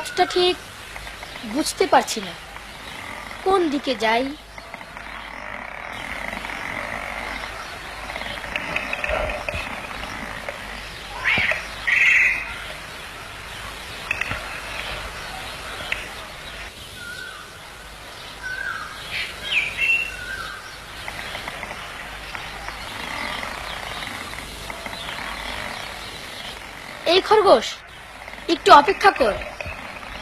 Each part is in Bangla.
পথটা ঠিক বুঝতে পারছি না, কোন দিকে যাই। এই খরগোশ, একটু অপেক্ষা কর,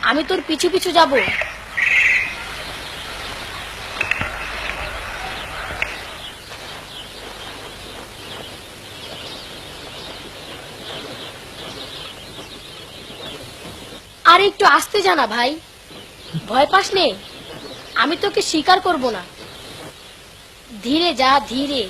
আমি তোর পিছু পিছু যাব। আর একটু আস্তে জানা ভাই, ভয় পাস নে, আমি তোকে স্বীকার করব না। ধীরে যা, ধীরে।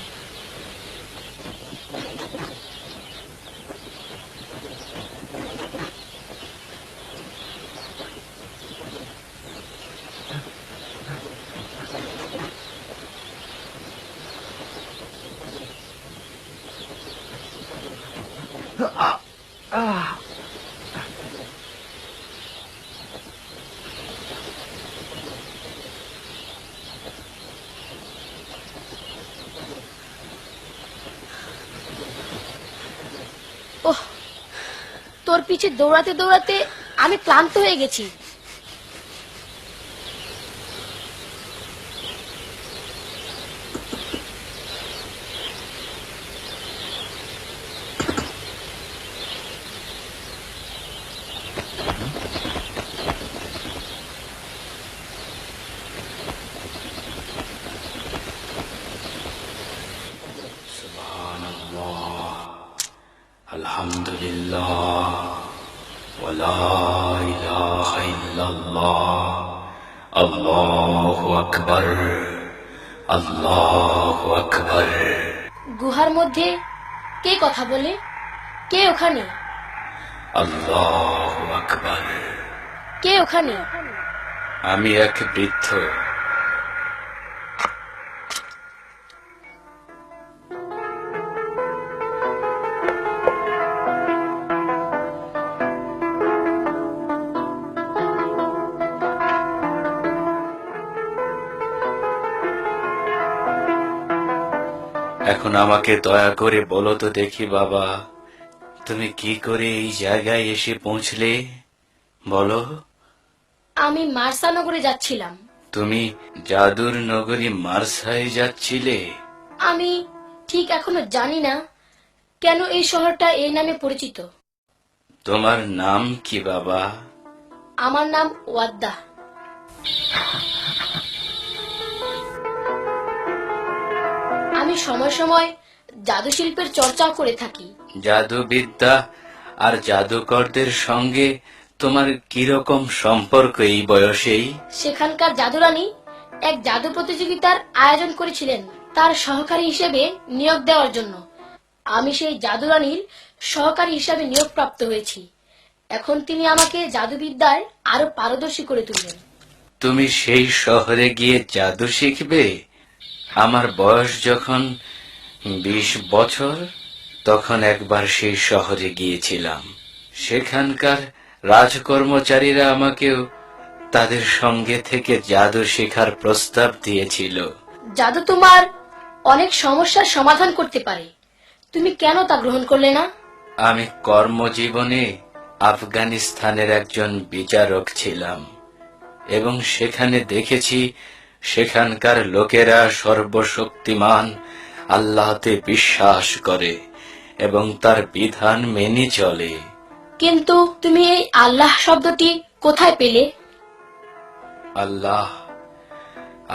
ওহ, তোর পিছে দৌড়াতে দৌড়াতে আমি ক্লান্ত হয়ে গেছি। আলহামদুলিল্লাহ ওয়ালা ইলাহা ইল্লাল্লাহ আল্লাহু আকবার আল্লাহু আকবার। গুহার মধ্যে কে কথা বলে? কে ওখানে? আল্লাহু আকবার। কে ওখানে? আমি এক বৃদ্ধ। এখন আমাকে দয়া করে বলো তো দেখি বাবা, তুমি কি করে এই জায়গায় এসে পৌঁছলে? বলো। আমি মার্সা নগরে যাচ্ছিলাম। তুমি জাদুর নগরী মার্সায় যাচ্ছিলে? আমি ঠিক এখনো জানি না কেন এই শহরটা এই নামে পরিচিত। তোমার নাম কি বাবা? আমার নাম ওয়াদ্দা। আমি সময় সময় জাদু শিল্পের চর্চাও করে থাকি। জাদুবিদ্যা আর জাদুকরদের সঙ্গে তোমার কিরকম সম্পর্ক এই বয়সেই? সেখানকার জাদুরানী এক জাদু প্রতিযোগিতার আয়োজন করেছিলেন তার সহকারী হিসেবে নিয়োগ দেওয়ার জন্য। আমি সেই জাদুরানীর সহকারী হিসেবে নিয়োগপ্রাপ্ত হয়েছি। এখন তিনি আমাকে জাদুবিদ্যায় আরো পারদর্শী করে তুলবেন। তুমি সেই শহরে গিয়ে জাদু শিখবে? আমার বয়স যখন 20 বছর, তখন একবার সেই শহরে গিয়েছিলাম। সেখানকার রাজকর্মচারীরা আমাকেও তাদের সঙ্গে থেকে জাদু শেখার প্রস্তাব দিয়েছিল। জাদু তোমার অনেক সমস্যার সমাধান করতে পারে, তুমি কেন তা গ্রহণ করলে না? আমি কর্মজীবনে আফগানিস্তানের একজন বিচারক ছিলাম এবং সেখানে দেখেছি সেখানকার লোকেরা সর্বশক্তিমান আল্লাহতে বিশ্বাস করে এবং তার বিধান মেনে চলে। কিন্তু তুমি এই আল্লাহ শব্দটি কোথায় পেলে? আল্লাহ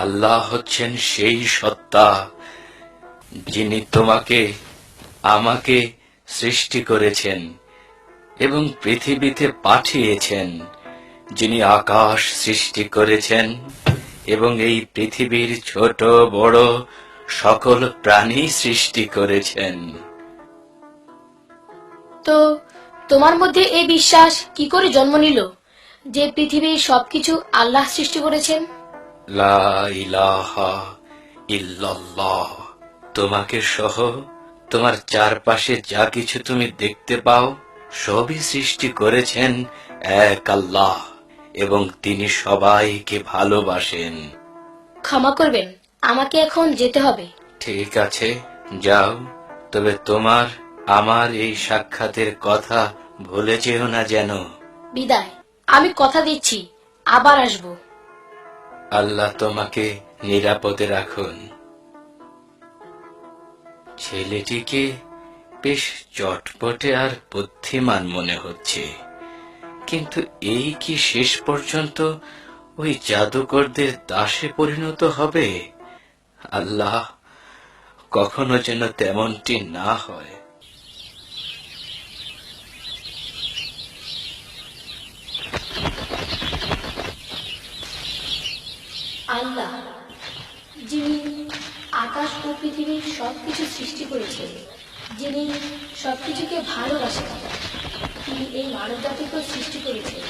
আল্লাহ হচ্ছেন সেই সত্তা যিনি তোমাকে আমাকে সৃষ্টি করেছেন এবং পৃথিবীতে পাঠিয়েছেন, যিনি আকাশ সৃষ্টি করেছেন এবং এই পৃথিবীর ছোট বড় সকল প্রাণী সৃষ্টি করেছেন। তো তোমার মধ্যে এই বিশ্বাস কি করে জন্ম নিল যে পৃথিবীর সবকিছু আল্লাহ সৃষ্টি করেছেন? লা ইলাহা ইল্লাল্লাহ। তোমাকে সহ তোমার চারপাশে যা কিছু তুমি দেখতে পাও সবই সৃষ্টি করেছেন এক আল্লাহ এবং তিনি সবাইকে ভালোবাসেন। ক্ষমা করবেন, আমাকে এখন যেতে হবে। ঠিক আছে, যাও। তবে তোমার আমার এই সাক্ষাতের কথা ভুলে যেও না যেন। বিদায়। আমি কথা দিচ্ছি, আবার আসবো। আল্লাহ তোমাকে নিরাপদে রাখুন। ছেলেটিকে বেশ চটপটে আর বুদ্ধিমান মনে হচ্ছে, কিন্তু এই কি শেষ পর্যন্ত ওই জাদুকরদের দাসে পরিণত হবে? আল্লাহ, কখনো যেন তেমনটি না হয়। আল্লাহ, যিনি আকাশ ও পৃথিবীর সবকিছু সৃষ্টি করেছেন, যিনি সবকিছুকে ভালোবাসেন, তিনি এই মানব জাতিকেও সৃষ্টি করেছেন।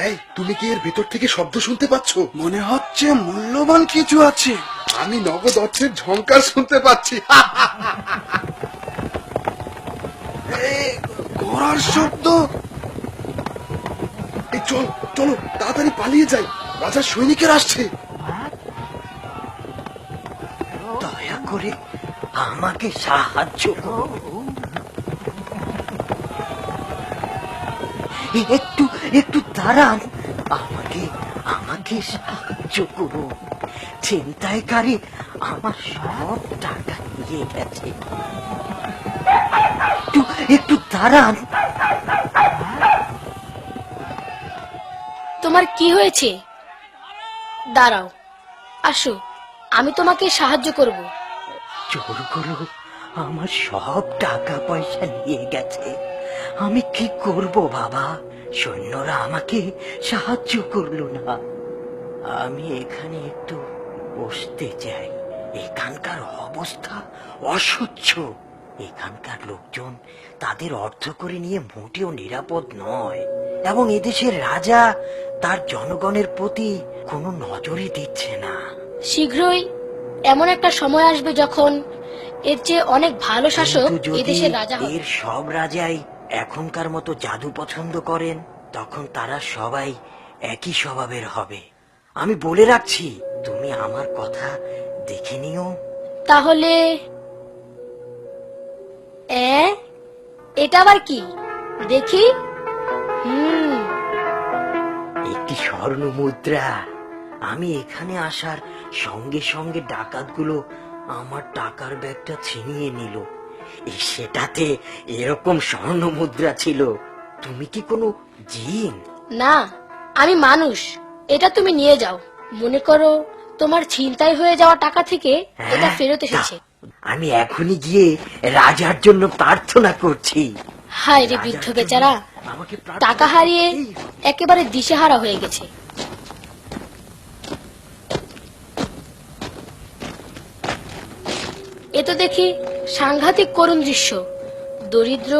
এই, তুমি কি এর ভেতর থেকে শব্দ শুনতে পাচ্ছ? মনে হচ্ছে মূল্যবান কিছু আছে। আমি নগদ অর্থের ঝংকার শুনতে পাচ্ছি। ঘোড়ার শব্দ। এই চল, চলো তাড়াতাড়ি পালিয়ে যাই, রাজার সৈনিকের আসছে। দয়া করে আমাকে সাহায্য করো। একটু একটু দাঁড়ান, আমাকে আমাকে সাহায্য করো। ছিনতাইকারী আমার সব টাকা নিয়ে গেছে। একটু একটু দাঁড়ান। তোমার কি হয়েছে? দাঁড়াও, আসো, আমি তোমাকে সাহায্য করব। চোরগুলো আমার সব টাকা পয়সা নিয়ে গেছে। আমি কি করব বাবা? সৈন্যরা আমাকে সাহায্য করলো না। আমি এখানে একটু বসতে চাই। এখানকার অবস্থা অসহ্য। এখানকার লোকজন তাদের অর্থ করে নিয়ে মোটেও নিরাপদ নয়, এবং এদেশের রাজা তার জনগণের প্রতি কোনো নজরই দিচ্ছে না। শীঘ্রই এমন একটা সময় আসবে যখন এর চেয়ে অনেক ভালো শাসক কিন্তু যদি এদেশের রাজা হবে। এর সব রাজাই এখনকার মতো জাদু পছন্দ করেন, তখন তারা সবাই একই স্বভাবের হবে। আমি বলে রাখছি, তুমি আমার কথা দেখে নিও। তাহলে এটা আবার কি দেখি? একটি স্বর্ণ মুদ্রা। আমি এখানে আসার সঙ্গে সঙ্গে ডাকাতগুলো আমার টাকার ব্যাগটা ছিনিয়ে নিল। সেটাতে এরকম স্বর্ণ মুদ্রা ছিল। তুমি কি কোনো জিন? না, আমি মানুষ। এটা তুমি নিয়ে যাও। মনে করো তোমার ছিনতাই হয়ে যাওয়া টাকা থেকে এটা ফেরত এসেছে। আমি এখনই গিয়ে রাজার জন্য প্রার্থনা করছি। হায় রে বৃদ্ধ বেচারা, আমাকে টাকা হারিয়ে একেবারে দিশেহারা হয়ে গেছে। এ তো দেখি সাংঘাতিক করুণ দৃশ্য। দরিদ্র,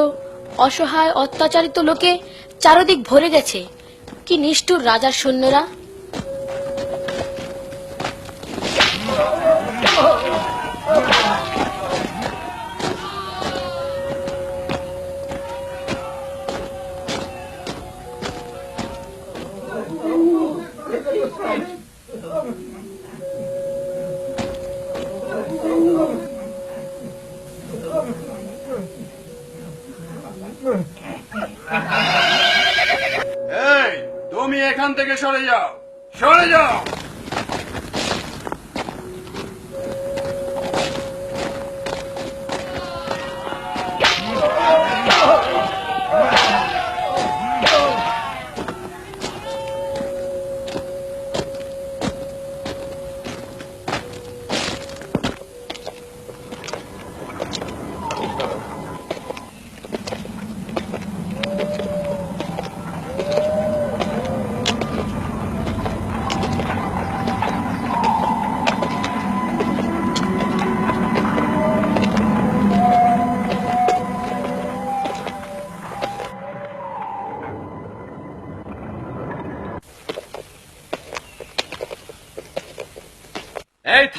অসহায়, অত্যাচারিত লোকে চারদিক ভরে গেছে। কি নিষ্ঠুর রাজার সৈন্যরা! এই, তুমি এখান থেকে সরে যাও, সরে যাও।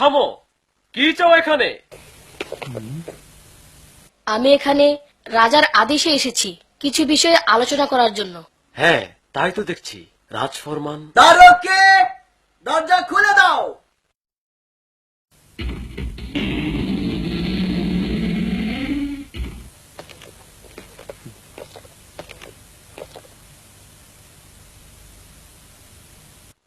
থামো, কি চাও এখানে? আমি এখানে রাজার আদেশে এসেছি কিছু বিষয়ে আলোচনা করার জন্য। হ্যাঁ, তাই তো দেখছি। রাজফরমান। দ্বারকে দরজা খুলে দাও।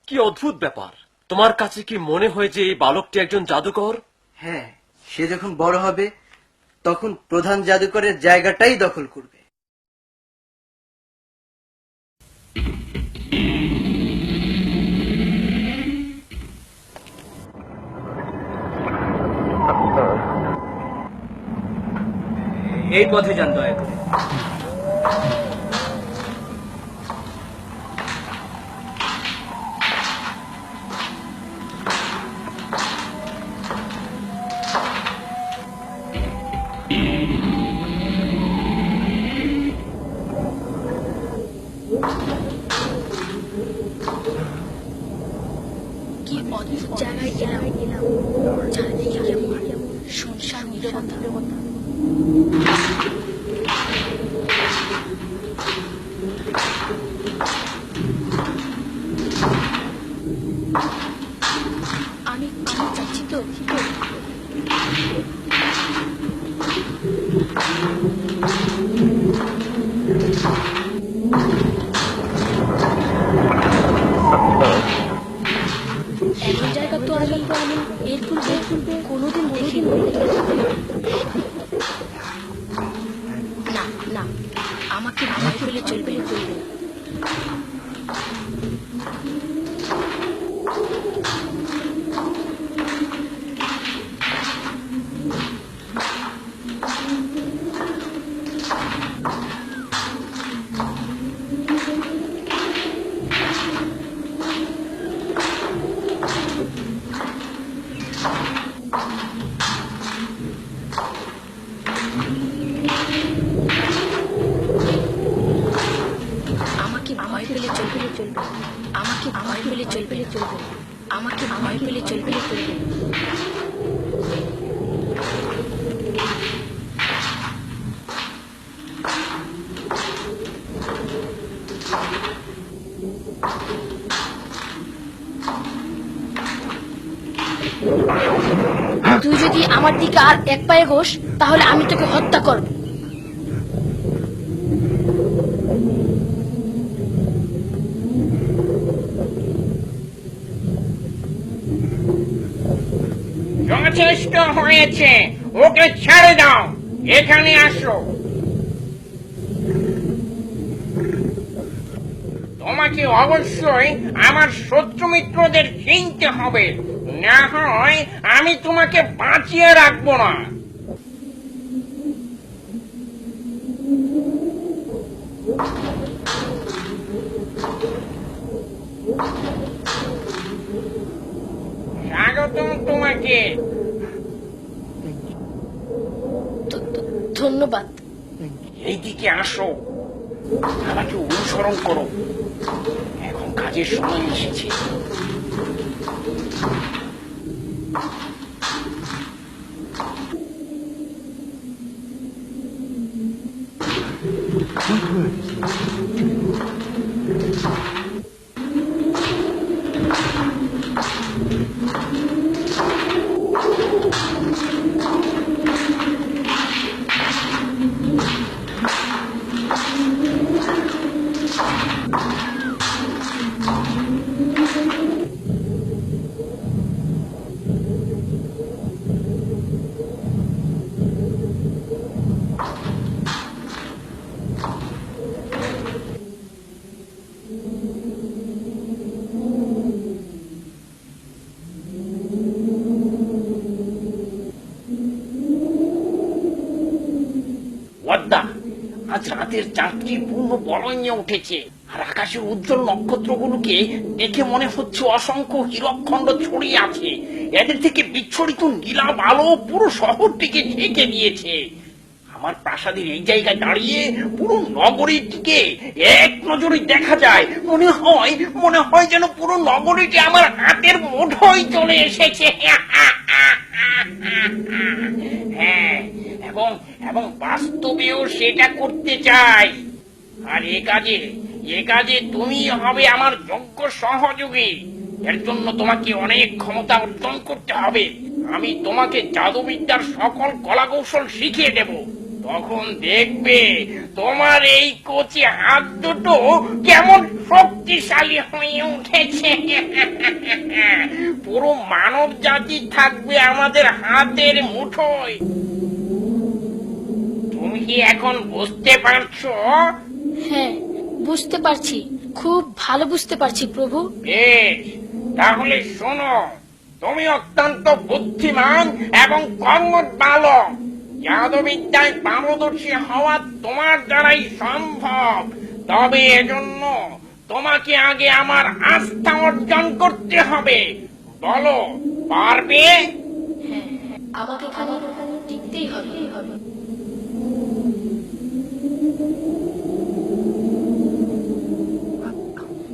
কি অদ্ভুত ব্যাপার! তোমার কাছে কি মনে হয় যে এই বালকটি একজন জাদুকর? হ্যাঁ, সে যখন বড় হবে তখন প্রধান জাদুকরের জায়গাটাই দখল করবে। এই পথে যান দয়া করে। কি অদ্ভুত জায়গায় এলাম, চারিদিকে কেমন শুনশান নীরবতা। আমি ঠিক যাচ্ছি তো? এমন জায়গা তো আমি এর পূর্বে কোনোদিন দেখিনি। না না, আমাকে ভয় পেলে চলবে না। আমাকে ভয় পেলে চলবে না। আমাকে ভয় পেলে চলবে না। আমাকে ভয় পেলে চলবে না। তুই যদি আমার দিকে আর এক পায়ে গোস তাহলে আমি তোকে হত্যা করব। যথেষ্ট হয়েছে, ওকে ছেড়ে দাও। এখানে আসো। তোমাকে অবশ্যই আমার শত্রু মিত্রদের চিনতে হবে, না হয় আমি তোমাকে বাঁচিয়ে রাখবো না। স্বাগতম তোমাকে। ধন্যবাদ। এইদিকে আসো, আমাকে অনুসরণ করো। এখন কাজের সময় এসেছে। ওয়াদ্দা, আজ রাতের চাঁদটি পূর্ণ বলয়ে উঠেছে, আর আকাশের উজ্জ্বল নক্ষত্রগুলোকে দেখে মনে হচ্ছে অসংখ্য হীরকখণ্ড ছড়িয়ে আছে। এদের থেকে বিচ্ছুরিত নীলাভ আলো পুরো শহরটিকে ঢেকে দিয়েছে। আমার প্রাসাদের এই জায়গায় দাঁড়িয়ে পুরো নগরীটিকে এক নজরে দেখা যায়। মনে হয় যেন পুরো নগরীটি আমার হাতের মুঠোয় চলে এসেছে। হ্যাঁ, এবং এবং বাস্তবেও সেটা করতে চাই। আর এ কাজে তুমি হবে আমার যোগ্য সহযোগী। এর জন্য তোমাকে অনেক ক্ষমতা অর্জন করতে হবে। আমি তোমাকে জাদুবিদ্যার সকল কলাকৌশল শিখিয়ে দেব। তখন দেখবে তোমার এই কচি হাত দুটো কেমন শক্তিশালী হয়ে উঠেছে। পুরো মানব জাতি থাকবে আমাদের হাতের মুঠোয়। তুমি কি এখন বুঝতে পারছো? হ্যাঁ, বুঝতে পারছি, খুব ভালো বুঝতে পারছি প্রভু। বেশ, তাহলে শোনো, তুমি অত্যন্ত বুদ্ধিমান এবং কর্মঠ বালক। জাদুবিদ্যায় পারদর্শী হওয়া তোমার দ্বারাই সম্ভব। তবে এজন্য তোমাকে আগে আমার আস্থা অর্জন করতে হবে। বলো, পারবে? আমাকে খালি টিকতেই হবে।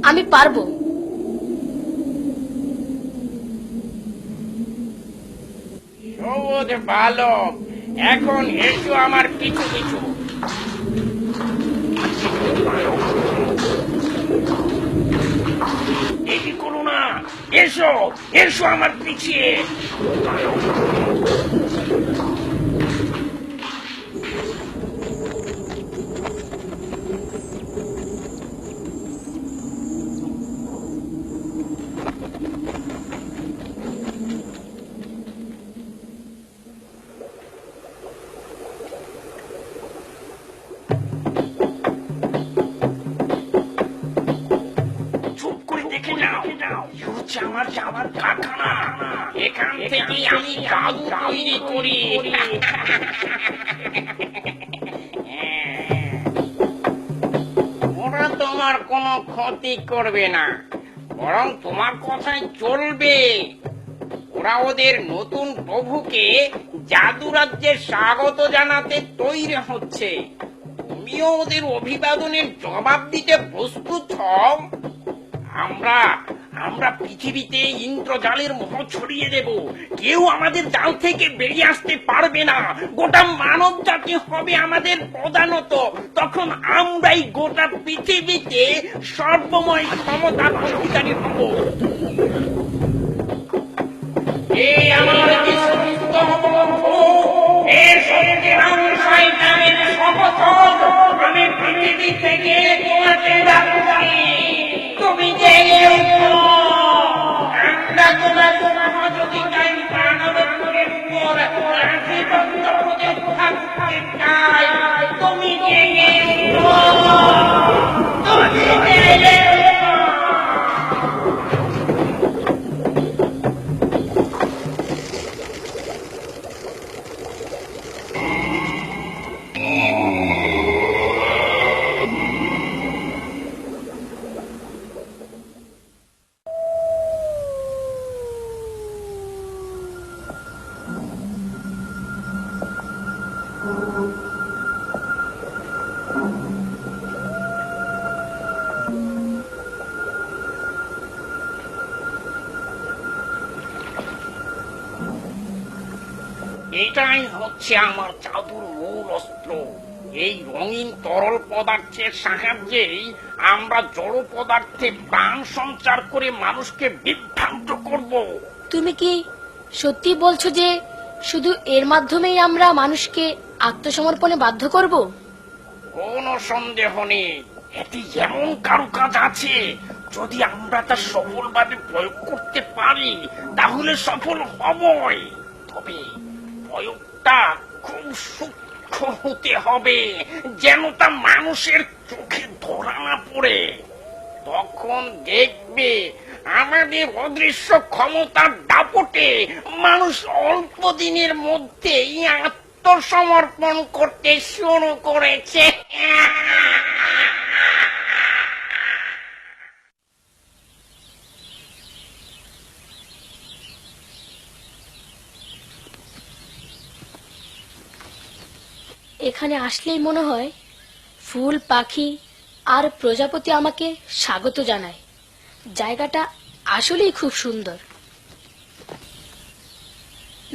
আমি পারবো। সবুজ বালক, এখন এসো আমার পিছু পিছু। দেরি করো না, এসো এসো আমার পিছিয়ে। চুপ করে দেখে নাও, এ হচ্ছে আমার যাবার কারখানা। এখান থেকেই আমি জাদু তৈরি করি। ওরা তোমার কোনো ক্ষতি করবে না, বরং তোমার কথাই চলবে। ওরা ওদের নতুন প্রভুকে জাদু রাজ্যে স্বাগত জানাতে তৈরি হচ্ছে। তুমিও ওদের অভিবাদনের জবাব দিতে প্রস্তুত হও। আমরা পৃথিবীতে ইন্দ্রজালের মোহ ছড়িয়ে দেব। কেউ আমাদের জাল থেকে বেরিয়ে আসতে পারবে না। গোটা মানব জাতি হবে আমাদের প্রধানত। তখন আমরাই গোটা পৃথিবীতে সর্বময় ক্ষমতার অধিকারী হব। এই আমার বিশ্বস্ত বন্ধু, এই সত্যিরাম শয়তানের সমর্থন আমি পৃথিবী থেকে তোমাকে ডাকছি। তুমি যে আমরা তোমার সহযোগিতায় মানবের উপর আধিপত্য প্রতিষ্ঠা করতে চাই। তুমি যে এটাই হচ্ছে আমার জাদুর মূল অস্ত্র। এই রঙিন তরল পদার্থের সাহায্যেই আমরা জড় পদার্থে প্রাণ সঞ্চার করে মানুষকে বিভ্রান্ত করব। তুমি কি সত্যি বলছো যে শুধু এর মাধ্যমেই আমরা মানুষকে আত্মসমর্পণে বাধ্য করব? কোনো সন্দেহ নেই, এতে এমন কারুকাজ আছে, যদি আমরা তা সফলভাবে প্রয়োগ করতে পারি তাহলে সফল হবই। তবে প্রয়োগটা খুব সূক্ষ্ম হতে হবে, যেন তা মানুষের চোখে ধরা না পড়ে। তখন দেখবে আমাদের অদৃশ্য ক্ষমতার দাপটে মানুষ অল্প দিনের মধ্যেই আত্মসমর্পণ করতে শুরু করেছে। এখানে আসলেই মনে হয় ফুল, পাখি আর প্রজাপতি আমাকে স্বাগত জানায়। জায়গাটা আসলেই খুব সুন্দর।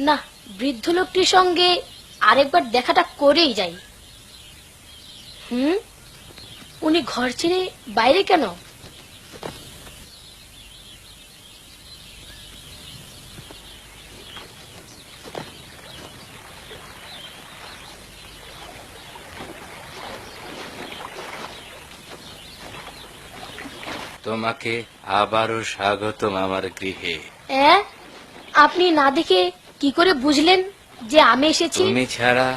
না, বৃদ্ধ লোকটির সঙ্গে আরেকবার দেখাটা করেই যাই। উনি ঘর ছেড়ে বাইরে কেন? তোমাকে আবারও স্বাগতম আমার গৃহে। আপনি না দেখে কি করে বুঝলেন যে আমি এসেছি? তুমি ছাড়া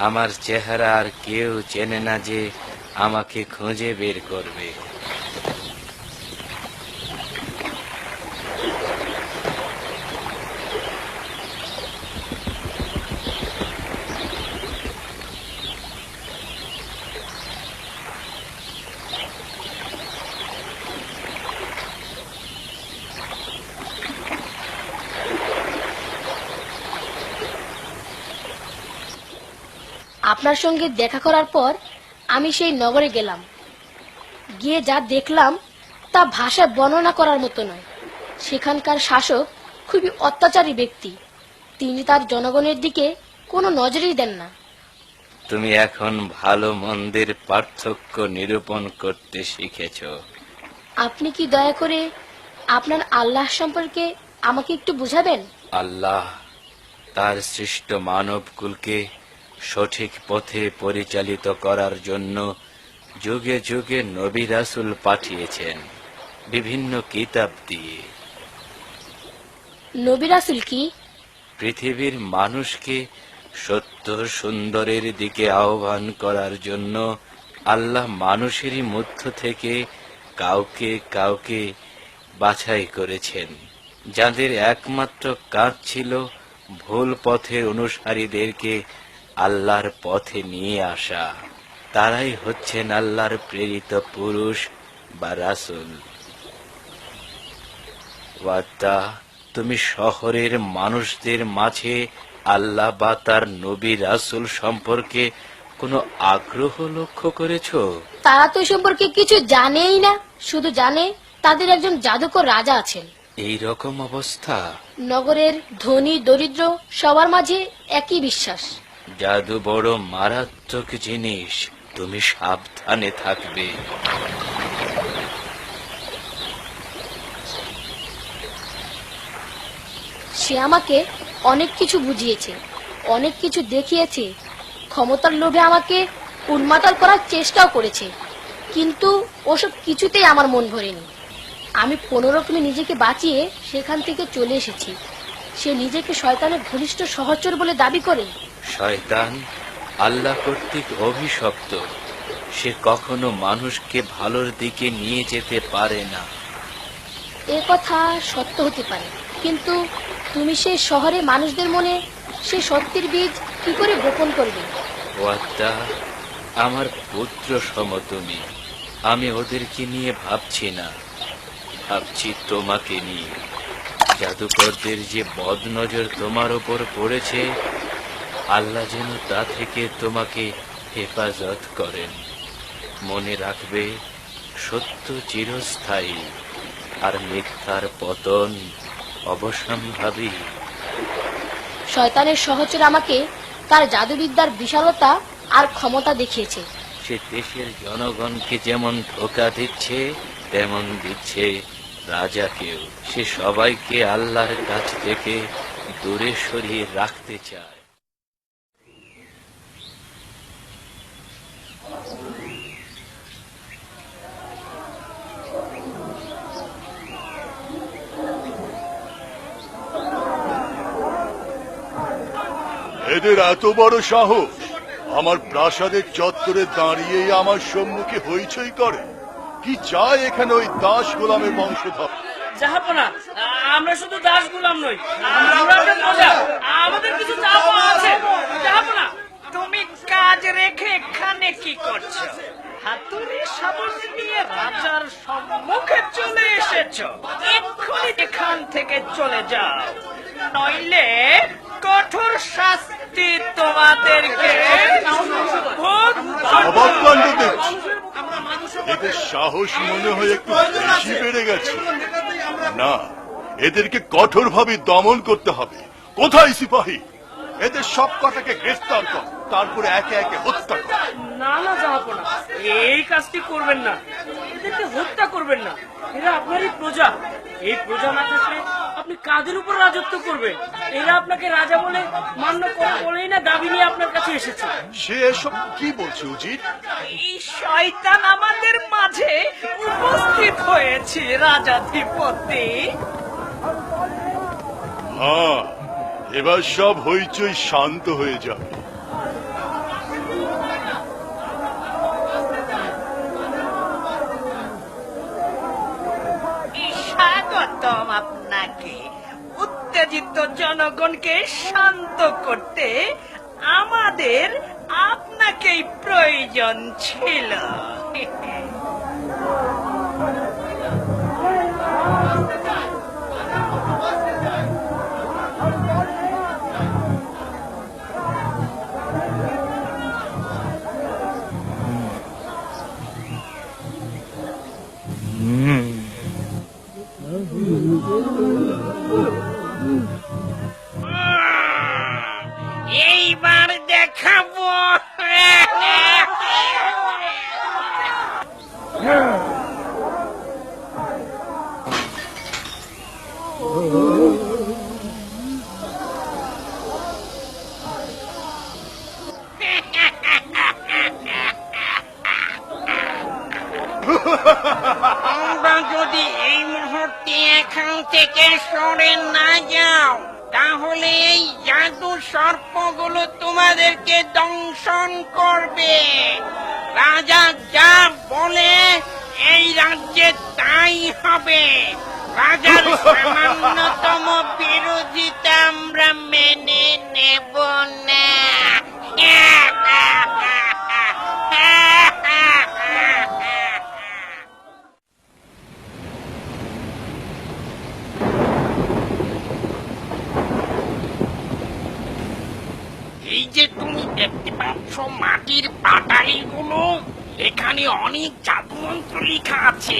আমার চেহারা আর কেউ চেনে না যে আমাকে খুঁজে বের করবে। আপনার সঙ্গে দেখা করার পর আমি সেই নগরে গেলাম। গিয়ে যা দেখলাম তা ভাষায় বর্ণনা করার মতো নয়। সেখানকার শাসক খুবই অত্যাচারী ব্যক্তি। তিনি তার জনগণের দিকে কোনো নজরই দেন না। তুমি এখন ভালো মন্দের পার্থক্য নিরূপণ করতে শিখেছ। আপনি কি দয়া করে আপনার আল্লাহ সম্পর্কে আমাকে একটু বুঝাবেন? আল্লাহ তার সৃষ্ট মানবকুলকে সঠিক পথে পরিচালিত করার জন্য যুগে যুগে নবী রাসূল পাঠিয়েছেন বিভিন্ন কিতাব দিয়ে। নবী রাসূল কি? পৃথিবীর মানুষকে সত্য সুন্দরের দিকে আহ্বান করার জন্য আল্লাহ মানুষেরই মধ্য থেকে কাউকে কাউকে বাছাই করেছেন, যাদের একমাত্র কাজ ছিল ভুল পথের অনুসারীদেরকে আল্লাহর পথে নিয়ে আসা। তারাই হচ্ছেন আল্লাহর প্রেরিত পুরুষ বা রাসূল। ওয়াদা, তুমি শহরের মানুষদের মাঝে আল্লাহ বা তার নবী রাসূল সম্পর্কে কোনো আগ্রহ লক্ষ্য করেছো? তারা তো সম্পর্কে কিছু জানেই না, শুধু জানে তাদের একজন জাদুকর রাজা আছেন। এই রকম অবস্থা? নগরের ধনী দরিদ্র সবার মাঝে একই বিশ্বাস। জাদু বড় মারাত্মক জিনিস, তুমি সাবধানে থাকবে। সে আমাকে অনেক কিছু বুঝিয়েছে, অনেক কিছু দেখিয়েছে, ক্ষমতার লোভে আমাকে উন্মাতাল করার চেষ্টাও করেছে, কিন্তু ওসব কিছুতেই আমার মন ভরেনি। আমি কোনোরকমে নিজেকে বাঁচিয়ে সেখান থেকে চলে এসেছি। সে নিজেকে শয়তানের ঘনিষ্ঠ সহচর বলে দাবি করে। শয়তান আল্লাহ কর্তৃক অভিশপ্ত, সে কখনো মানুষকে ভালোর দিকে নিয়ে যেতে পারে না। এ কথা সত্য হতে পারে, কিন্তু তুমি সেই শহরে মানুষদের মনে সে সত্যের বীজ কি করে বপন করবে? ওয়াদা, আমার পুত্র সম তুমি। আমি ওদেরকে নিয়ে ভাবছি না, ভাবছি তোমাকে নিয়ে। জাদুকরদের যে বদনজর তোমার ওপর পড়েছে, আল্লাহ যেন তা থেকে তোমাকে হেফাজত করেন। মনে রাখবে, সত্য চিরস্থায়ী আর মিথ্যার পতন অবশ্যম্ভাবী। শয়তানের সহচর আমাকে তার জাদুবিদ্যার বিশালতা আর ক্ষমতা দেখিয়েছে। সে দেশের জনগণকে যেমন ধোঁকা দিচ্ছে, তেমন দিচ্ছে রাজাকেও। সে সবাইকে আল্লাহর কাছ থেকে দূরে সরিয়ে রাখতে চায়। এদের এত বড় সাহস, আমার প্রাসাদের চত্বরে দাঁড়িয়েই আমার সম্মুখে হইচই করে। কি চায় এখানে ওই দাস গোলামের বংশধর? জাহাপনা, আমরা শুধু দাস গোলাম নই, আমাদের কিছু চাওয়া আছে। জাহাপনা, তুমি কাজ রেখে এখানে কি করছো? হাতুড়ি সাবল নিয়ে রাজার সম্মুখে চলে এসেছো। এক্ষুনি এখান থেকে চলে যাও, নইলে কঠোর শাস্তি তোমাদেরকে অবাক কাণ্ড দেখছি। এদের সাহস মনে হয় একটু বেশি বেড়ে গেছে। না, এদেরকে কঠোরভাবে দমন করতে হবে। কোথায় সিপাহী? এদের সব কটাকে গ্রেফতার কর, তারপরে একে একে হত্যা কর। না না জাহাপনা, এই কাজটি করবেন না। এদেরকে হত্যা করবেন না, এরা আপনারই প্রজা। এই প্রজা না থাকলে আপনি কাদের উপর রাজত্ব করবেন? এরা আপনাকে রাজা বলে মান্য করে বলেই না দাবি নিয়ে আপনার কাছে এসেছে। সে এসব কি বলছে উজির? এই শয়তান আমাদের মাঝে উপস্থিত হয়েছে রাজাধিপতি। হ্যাঁ, এবার সব হইচই শান্ত হয়ে যাবে। স্বাগতম আপনাকে। উত্তেজিত জনগণকে শান্ত করতে আমাদের আপনাকেই প্রয়োজন ছিল। এইবার দেখাবো। তোমরা যদি এই মুহূর্তে এখান থেকে সরে না যাও, তাহলে এই জাদু সর্পগুলো তোমাদেরকে দংশন করবে। রাজা যা বলে এই রাজ্যে তাই হবে। রাজার সামান্যতম বিরোধিতা আমরা মেনে নেব না। এই যে তুমি দেখতে পাচ্ছ মাটির পাটালিগুলো, এখানে অনেক জাদুমন্ত্র লেখা আছে।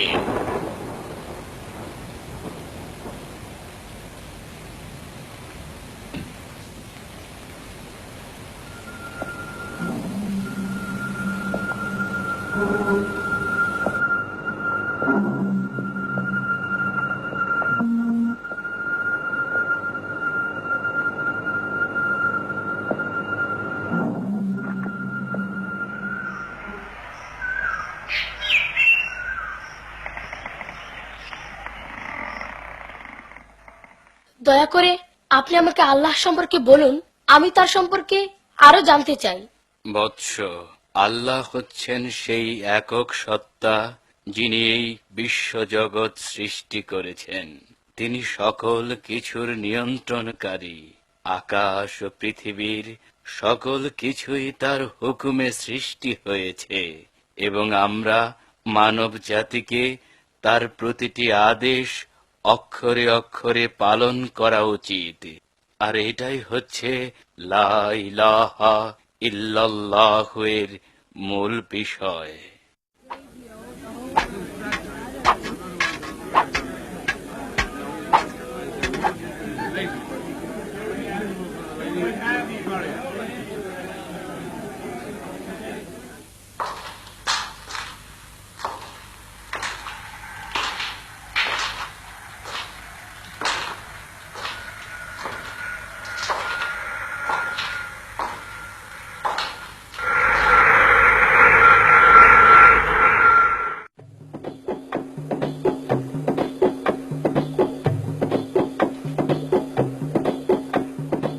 দয়া করে আপনি আমাকে আল্লাহ সম্পর্কে বলুন, আমি তার সম্পর্কে আরো জানতে চাই। বৎস, আল্লাহ হচ্ছেন সেই একক সত্তা যিনি এই বিশ্বজগৎ সৃষ্টি করেছেন। তিনি সকল কিছুর নিয়ন্ত্রণকারী। আকাশ ও পৃথিবীর সকল কিছুই তার হুকুমে সৃষ্টি হয়েছে এবং আমরা মানব জাতিকে তার প্রতিটি আদেশ অক্ষরে অক্ষরে পালন করা উচিত। আর এটাই হচ্ছে লা ইলাহা ইল্লাল্লাহের মূল বিষয়।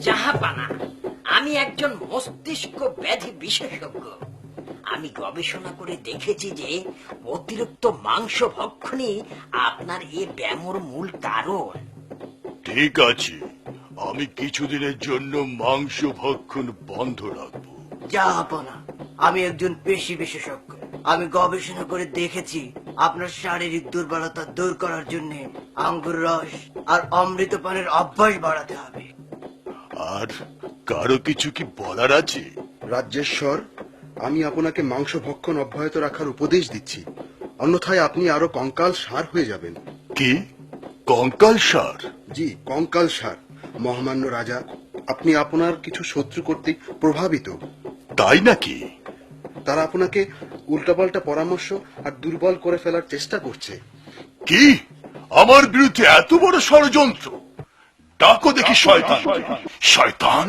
জাহাপানা, আমি একজন মস্তিষ্ক ব্যাধি বিশেষজ্ঞ। আমি গবেষণা করে দেখেছি যে অতিরিক্ত মাংস ভক্ষণই আপনার এই ব্যামোর মূল কারণ। ঠিক আছে, আমি কিছুদিনের জন্য মাংস ভক্ষণ বন্ধ রাখবো। জাহাপনা, আমি একজন পেশি বিশেষজ্ঞ। আমি গবেষণা করে দেখেছি আপনার শারীরিক দুর্বলতা দূর করার জন্য আঙ্গুর রস আর অমৃত পানের অভ্যাস বাড়াতে হবে। আর কারো কিছু কি বলার আছে? রাজ্যেশ্বর, আমি আপনাকে মাংস ভক্ষণ অব্যাহত রাখার উপদেশ দিচ্ছি, অন্যথায় আপনি আরো কঙ্কাল সার হয়ে যাবেন। কি কঙ্কাল সার? জি, কঙ্কাল সার। মহামান্য রাজা, আপনি আপনার কিছু শত্রু কর্তৃক প্রভাবিত। তাই নাকি? তারা আপনাকে উল্টাপাল্টা পরামর্শ আর দুর্বল করে ফেলার চেষ্টা করছে। কি আমার বিরুদ্ধে এত বড় ষড়যন্ত্র? ডাকো দেখি শয়তান। শয়তান!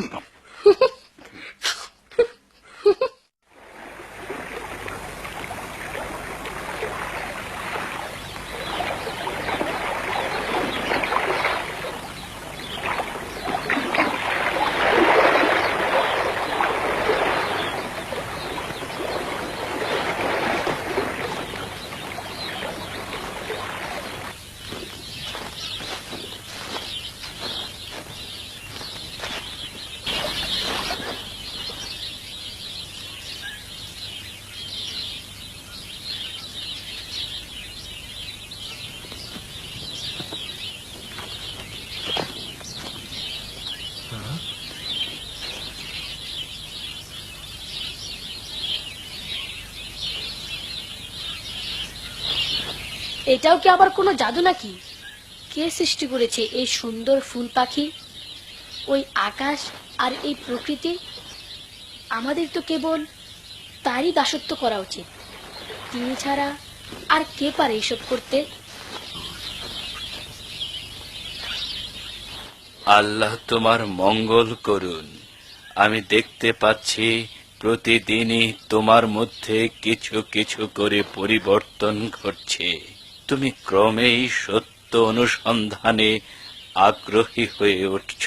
এটাও কি আবার কোনো জাদু নাকি? কে সৃষ্টি করেছে এই সুন্দর ফুল পাখি, ওই আকাশ আর এই প্রকৃতি? আমাদের তো কেবল তারই দাসত্ব করা উচিত। তিনি ছাড়া আর কে পারে এসব করতে? আল্লাহ তোমার মঙ্গল করুন। আমি দেখতে পাচ্ছি প্রতিদিনই তোমার মধ্যে কিছু কিছু করে পরিবর্তন ঘটছে। তুমি ক্রমেই সত্য অনুসন্ধানে আগ্রহী হয়ে উঠছ।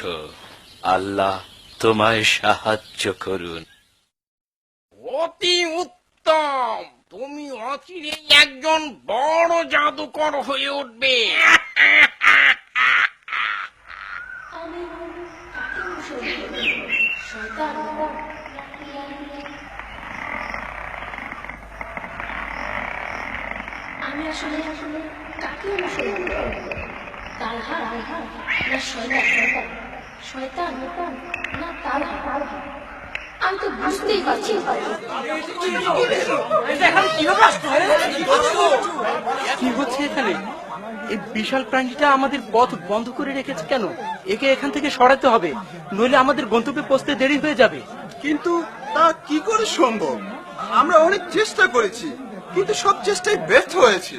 আল্লাহ তোমায় সাহায্য করুন। অতি উত্তম, তুমি অচিরেই একজন বড় জাদুকর হয়ে উঠবে। আমি আসলে কাকে অনুসরণ করব? তালহা না শয়তান? শয়তান না তালহা? আমি তো বুঝতেই পারছি না। কি হচ্ছে এখানে? এই বিশাল প্রাণীটা আমাদের পথ বন্ধ করে রেখেছে কেন? একে এখান থেকে সরাতে হবে, নইলে আমাদের গন্তব্যে পৌঁছতে দেরি হয়ে যাবে। কিন্তু তা কি করে সম্ভব? আমরা অনেক চেষ্টা করেছি, কিন্তু সব চেষ্টাই ব্যর্থ হয়েছে।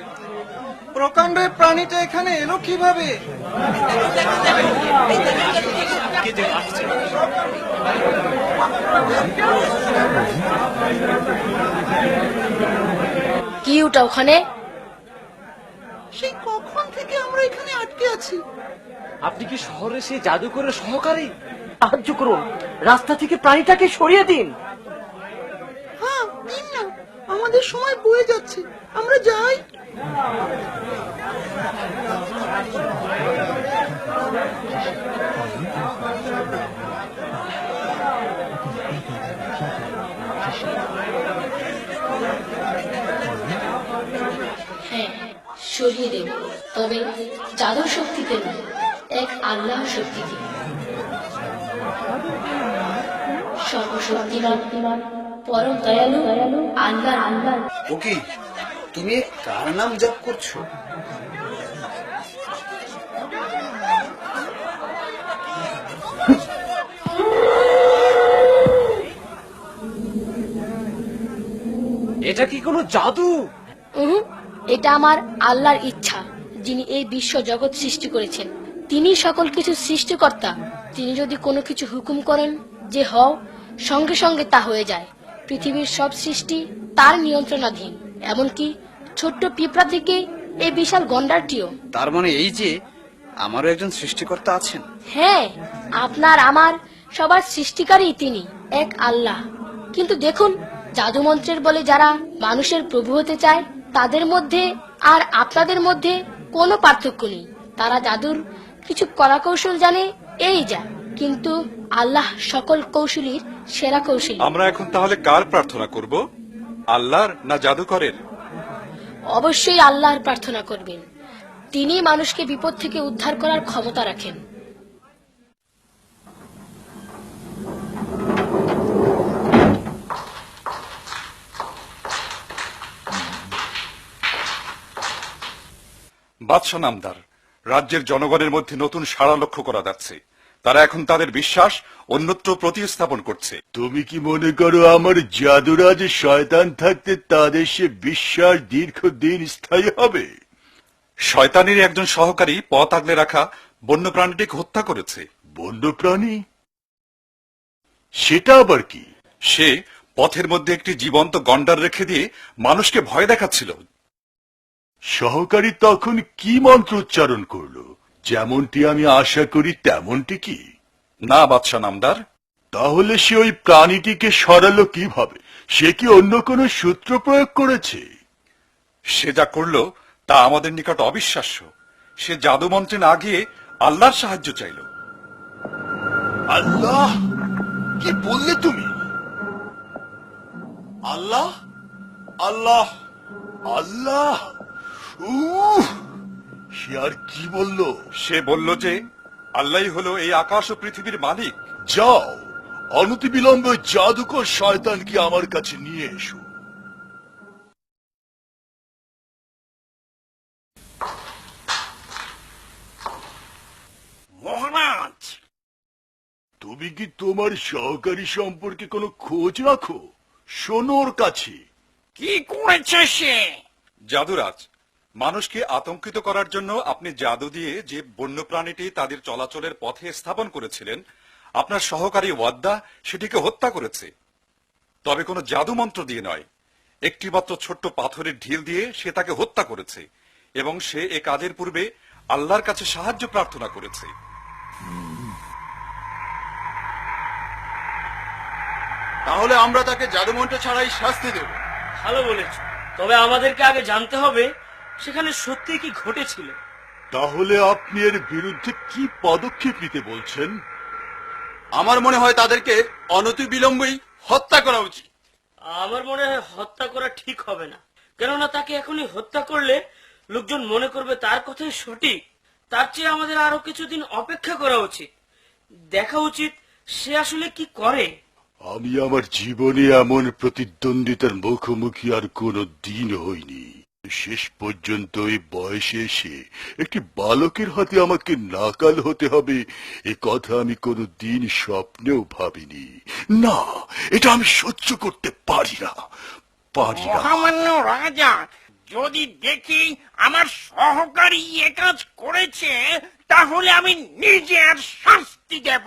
প্রকাণ্ড প্রাণীটা এখানে এলো কিভাবে? কি ওটা ওখানে? সেই কখন থেকে আমরা এখানে আটকে আছি। আপনি কি শহরে সেই জাদুকরের সহকারী? সাহায্য করুন, রাস্তা থেকে প্রাণীটাকে সরিয়ে দিন। হ্যাঁ, দিন না, আমাদের সময় বয়ে যাচ্ছে, আমরা যাই। হ্যাঁ, সরিয়ে দেব, তবে জাদুর শক্তিতে নয়, এক আল্লাহর শক্তিতে। সর্বশক্তিমান পরম দয়ালু আল্লাহ। ওকে, তুমি কার নাম জপ করছো? এটা কি কোনো জাদু? এটা আমার আল্লাহর ইচ্ছা, যিনি এই বিশ্ব জগৎ সৃষ্টি করেছেন। তিনি সকল কিছু সৃষ্টিকর্তা। তিনি যদি কোনো কিছু হুকুম করেন যে হও, সঙ্গে সঙ্গে তা হয়ে যায়। পৃথিবীর সব সৃষ্টি তার নিয়ন্ত্রণাধীন, এমনকি ছোট্ট পিঁপড়া থেকে এই বিশাল গন্ডারটিও। তার মানে এই যে আমারও একজন সৃষ্টিকর্তা আছেন। হ্যাঁ, আপনার আমার সবার সৃষ্টিকারী তিনি, এক আল্লাহ। কিন্তু দেখুন, জাদুমন্ত্রের বলে যারা মানুষের প্রভু হতে চায়, তাদের মধ্যে আর আপনাদের মধ্যে কোনো পার্থক্য নেই। তারা জাদুর কিছু কলাকৌশল জানে, এই যা। কিন্তু আল্লাহ সকল কৌশলীর সেরা কৌশলী। আমরা এখন তাহলে কার প্রার্থনা করব, আল্লাহর না জাদুকরের? অবশ্যই আল্লাহর প্রার্থনা করবেন। তিনি মানুষকে বিপদ থেকে উদ্ধার করার ক্ষমতা রাখেন। বাদশাহ নামদার, রাজ্যের জনগণের মধ্যে নতুন সাড়া লক্ষ্য করা যাচ্ছে। তারা এখন তাদের বিশ্বাস অন্যত্র প্রতিস্থাপন করছে। তুমি কি মনে করো আমার জাদুরাজে শয়তান থাকতে তাদের সে বিশ্বাস দীর্ঘদিন স্থায়ী হবে? শয়তানের একজন সহকারী পথ আগলে রাখা বন্যপ্রাণীটিকে হত্যা করেছে। বন্যপ্রাণী? সেটা আবার কি? সে পথের মধ্যে একটি জীবন্ত গন্ডার রেখে দিয়ে মানুষকে ভয় দেখাচ্ছিল। সহকারী তখন কি মন্ত্র উচ্চারণ করলো? যেমনটি আমি আশা করি তেমনটি কি? না বাদশাহ নামদার। তাহলে সে ওই প্রাণীটিকে সরালো কিভাবে? সে কি অন্য কোনো সূত্র প্রয়োগ করেছে? সে যা করলো তা আমাদের নিকট অবিশ্বাস্য। সে জাদুমন্ত্রে না গিয়ে আল্লাহর সাহায্য চাইল। আল্লাহ? কি বললে তুমি? আল্লাহ? আল্লাহ? আল্লাহ? সে আর কি বলল? সে বলল যে আল্লাহই হলো এই আকাশ ও পৃথিবীর মালিক। যাও, অনতিবিলম্বে জাদুকর শয়তানকে আমার কাছে নিয়ে এসো। মহারাজ, তুমি কি তোমার সহকারী সম্পর্কে কোনো খোঁজ রাখো? শোনো ওর কাছে। কি করেছে সে? জাদুরাজ, মানুষকে আতঙ্কিত করার জন্য আপনি জাদু দিয়ে যে বন্যপ্রাণীটি তাদের চলাচলের পথে স্থাপন করেছিলেন, আপনার সহকারী ওয়াদ্দা সেটিকে হত্যা করেছে। তবে কোনো জাদু মন্ত্র দিয়ে নয়, একটি মাত্র ছোট্ট পাথরের ঢিল দিয়ে সে তাকে হত্যা করেছে এবং সে এ কাজের পূর্বে আল্লাহর কাছে সাহায্য প্রার্থনা করেছে। তাহলে আমরা তাকে জাদুমন্ত্র ছাড়াই শাস্তি দেব। ভালো বলেছ, তবে আমাদেরকে আগে জানতে হবে সেখানে সত্যি কি ঘটেছিল। তাহলে আপনি এর বিরুদ্ধে কি পদক্ষেপ নিতে বলছেন? আমার মনে হয় তাদেরকে অনতিবিলম্বেই হত্যা করা উচিত। আমার মনে হয় হত্যা করা ঠিক হবে না, কেননা তাকে এখনই হত্যা করলে লোকজন মনে করবে তার কথাই সঠিক। তার চেয়ে আমাদের আরো কিছুদিন অপেক্ষা করা উচিত, দেখা উচিত সে আসলে কি করে। আমি আমার জীবনে এমন প্রতিদ্বন্দ্বিতার মুখোমুখি আর কোনো দিন হইনি। শেষ পর্যন্ত এই বয়সে এসে একটি বালকের হাতে আমাকে নাকাল হতে হবে, এ কথা আমি কোনো দিন স্বপ্নেও ভাবিনি। না, এটা আমি সহ্য করতে পারি না, পারি না। মহামান্য রাজা, যদি দেখি আমার সহকারী এ কাজ করেছে তাহলে আমি নিজে আর শাস্তি দেব।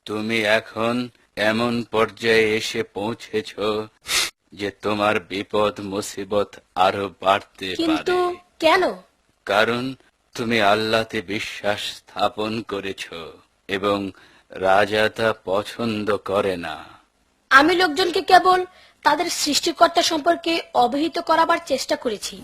তুমি এখন এমন পর্যায়ে এসে পৌঁছেছ যে তোমার বিপদ মুসিবত আরো বাড়তে কিন্তু পারে। কেন? কারণ তুমি আল্লাহতে বিশ্বাস স্থাপন করেছ এবং রাজা তা পছন্দ করে না। আমি লোকজনকে কেবল তাদের সৃষ্টিকর্তা সম্পর্কে অবহিত করাবার চেষ্টা করেছি।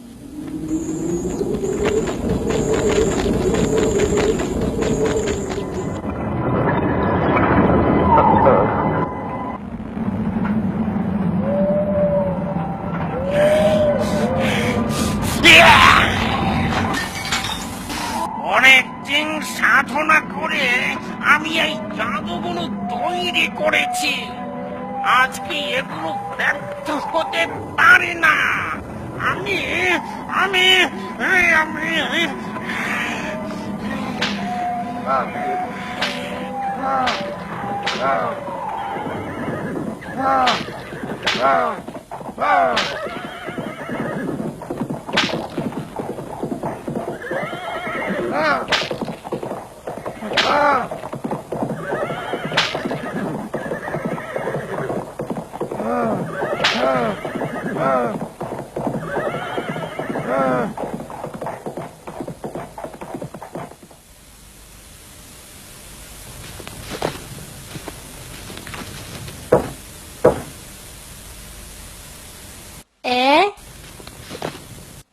অনেকদিন সাধনা করে আমি এই জাদুগুলো তৈরি করেছি, আজকে এগুলো ব্যর্থ হতে পারে না। আমি আমি আমি